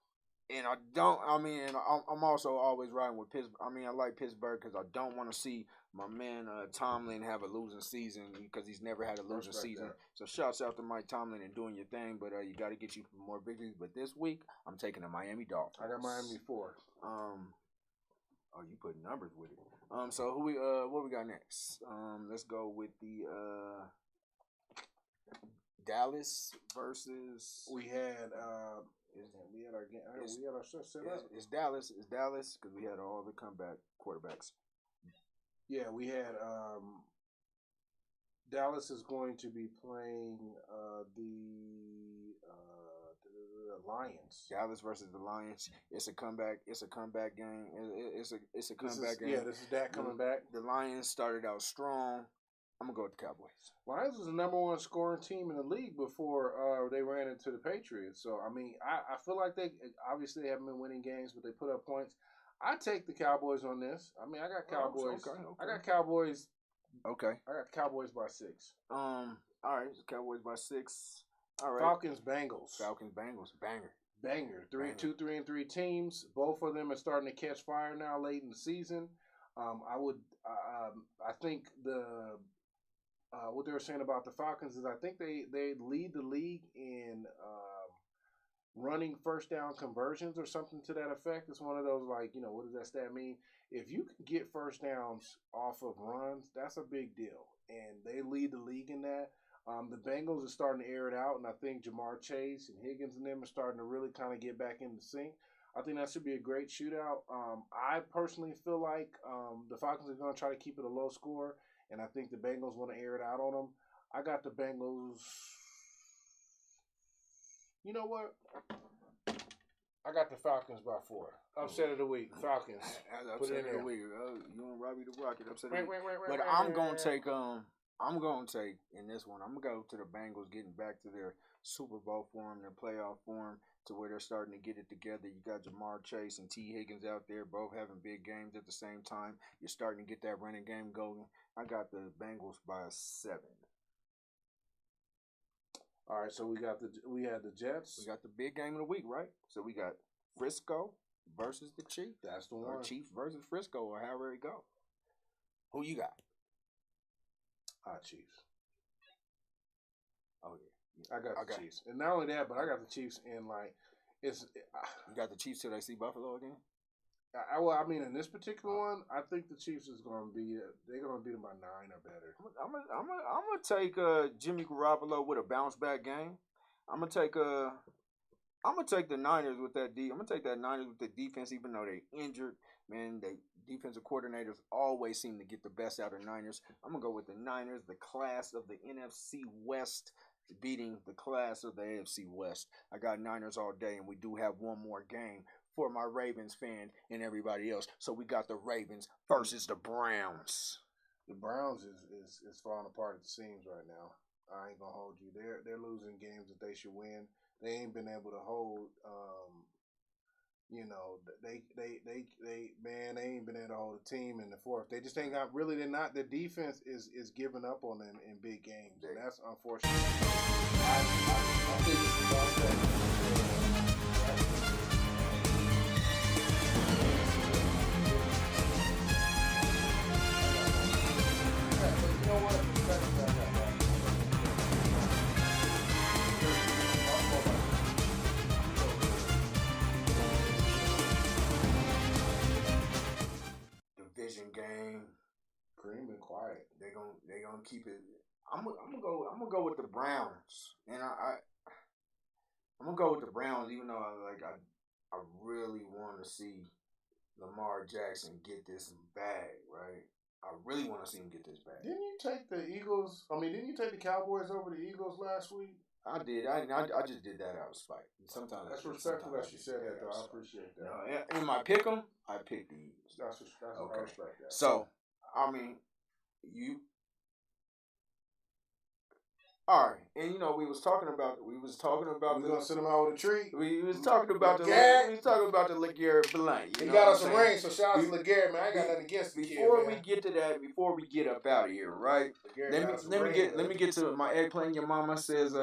And I'm also always riding with Pittsburgh. I mean, I like Pittsburgh because I don't want to see my man Tomlin have a losing season because he's never had a losing season. So shouts out to Mike Tomlin and doing your thing, but you got to get you more victories. But this week, I'm taking the Miami Dolphins. I got Miami 4. Oh, you put numbers with it. So what we got next? Let's go with the Dallas versus. We had our game. We had our stuff set up. It's Dallas because we had all the comeback quarterbacks. Yeah, we had Dallas is going to be playing the Lions. Dallas versus the Lions. It's a comeback. It's a comeback game. It's a comeback game. Yeah, this is Dak coming back. The Lions started out strong. I'm gonna go with the Cowboys. Lions was the #1 scoring team in the league before they ran into the Patriots. So I mean, I feel like they obviously haven't been winning games, but they put up points. I take the Cowboys on this. I mean, I got Cowboys. Okay. I got Cowboys. Okay. I got Cowboys by 6. All right, Cowboys by 6. All right. Falcons Bengals. Banger. 3 teams. Both of them are starting to catch fire now late in the season. I think what they were saying about the Falcons is I think they lead the league in running first down conversions or something to that effect. It's one of those like, what does that stat mean? If you can get first downs off of runs, that's a big deal. And they lead the league in that. The Bengals are starting to air it out, and I think Jamar Chase and Higgins and them are starting to really kind of get back into sync. I think that should be a great shootout. I personally feel like the Falcons are going to try to keep it a low score, and I think the Bengals want to air it out on them. I got the Bengals. You know what? I got the Falcons by 4. Upset of the week, Falcons. Put it in there. You and Robbie the Rocket upset of the week. Wait. But I'm gonna take in this one. I'm gonna go to the Bengals getting back to their Super Bowl form, their playoff form, to where they're starting to get it together. You got Jamar Chase and T. Higgins out there, both having big games at the same time. You're starting to get that running game going. I got the Bengals by 7. All right, so we had the Jets. We got the big game of the week, right? So we got Frisco versus the Chiefs. That's the one. Or Chiefs versus Frisco, or however it go. Who you got? Chiefs. Oh yeah, I got the Chiefs, and not only that, but I got the Chiefs in like it's. You got the Chiefs till they see Buffalo again. I mean, in this particular one, I think the Chiefs is going to be. They're going to beat them by 9 or better. I'm gonna take Jimmy Garoppolo with a bounce back game. I'm gonna take the Niners with that I'm gonna take that Niners with the defense, even though they injured. Man, the defensive coordinators always seem to get the best out of Niners. I'm gonna go with the Niners, the class of the NFC West, beating the class of the AFC West. I got Niners all day, and we do have one more game for my Ravens fan and everybody else. So we got the Ravens versus the Browns. The Browns is falling apart at the seams right now. I ain't gonna hold you. They're losing games that they should win. They ain't been able to hold. They ain't been able to hold a team in the fourth. They just ain't got really. They're not. The defense is giving up on them in big games, and that's unfortunate. I think it's about that. Division game. Cream and quiet. They gonna keep it. I'm gonna go with the Browns, and I'm gonna go with the Browns, even though I really want to see Lamar Jackson get this bag, right? I really want to see him get this bag. Didn't you take the Eagles? Didn't you take the Cowboys over the Eagles last week? I did. I just did that out of spite. Sometimes that's respectful that you said that, though. I appreciate that. No, in my pick 'em, I picked the Eagles. That's okay. I respect that. So, I mean, All right, and you know we was talking about We gonna send him out with a treat. we was talking about the LeGarrette Blunt. He got us some rings, so shout out to LeGarrette, man. I ain't got nothing against the kid, Before man. we get to that, before we get up out of here, right? Let me get to my eggplant. Your mama says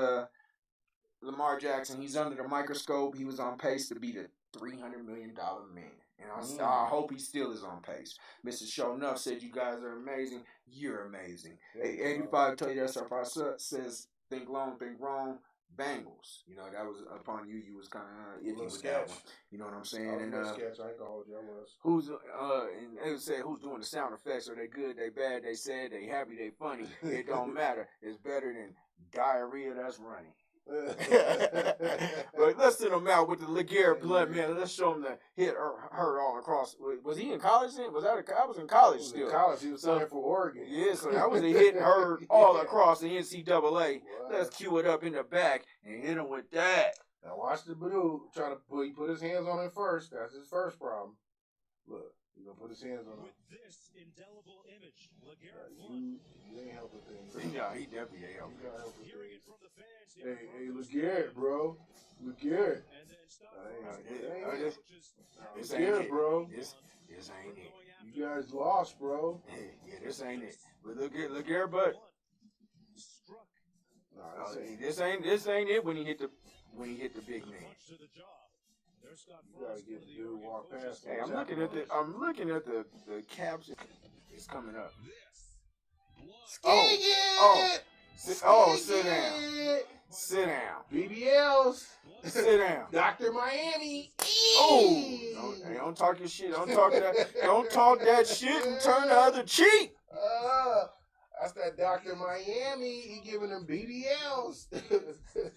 Lamar Jackson. He's under the microscope. He was on pace to be the $300 million man. And I hope he still is on pace. Mrs. Shownuff said, you guys are amazing. You're amazing. 85 tell you that's our says, think long, think wrong. Bengals. You know, that was upon you. You was kind of iffy with that one. You know what I'm saying? And sketch. I ain't gonna hold you. I was. Who's and they said who's doing the sound effects? Are they good? They bad? They sad? They happy? They funny? It don't matter. It's better than diarrhea that's running. But let's send him out with the LeGarrette Blunt, man. Let's show him the hit hurt all across. Was he in college then? I was in college still. In college, he was playing for Oregon. Yeah, so that was a hit and hurt all across the NCAA. Let's cue it up in the back and hit him with that. Now watch the dude try to put his hands on it first. That's his first problem. Look, he's gonna put his hands on it. With this indelible image, LeGarrette Blunt. You ain't helping things. Yeah, he definitely ain't helping. Hearing it from the fans. Hey, LeGarrette, bro. LeGarrette. And then stop. This ain't it, bro. This ain't it. You guys lost, bro. Yeah, this ain't it. But LeGarrette, but this ain't it when he hit the big man. You gotta get the dude walk past. Hey, I'm looking at the caption. It's coming up. Sit down. BBLs. Sit down. Dr. Miami. Don't talk your shit. Don't talk that shit and turn the other cheek. That's that Dr. Miami. He giving them BBLs.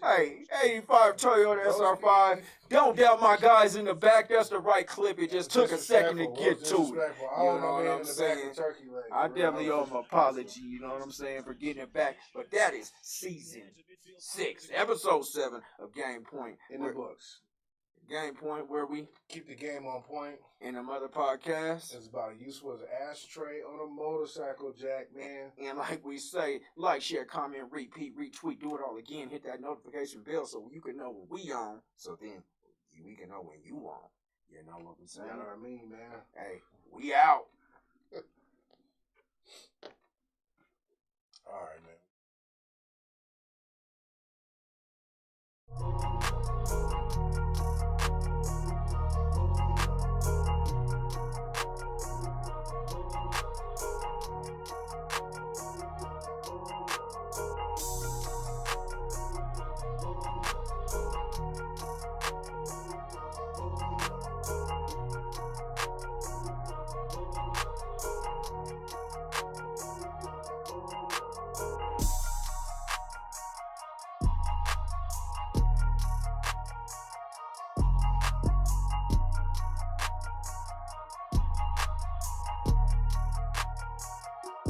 Hey, 85 Toyota SR5. Don't doubt my guys in the back. That's the right clip. It just took a second to get to it. You know what I'm saying? I definitely owe him an apology, you know what I'm saying, for getting it back. But that is season 6, episode 7 of Game Point. In the books. Game Point, where we keep the game on point. In them other podcasts. It's about as useful as an ashtray on a motorcycle, Jack, man. And like we say, like, share, comment, repeat, retweet, do it all again. Hit that notification bell so you can know when we on. So then we can know when you on. You know what we saying? You know what I mean, man. Hey, we out.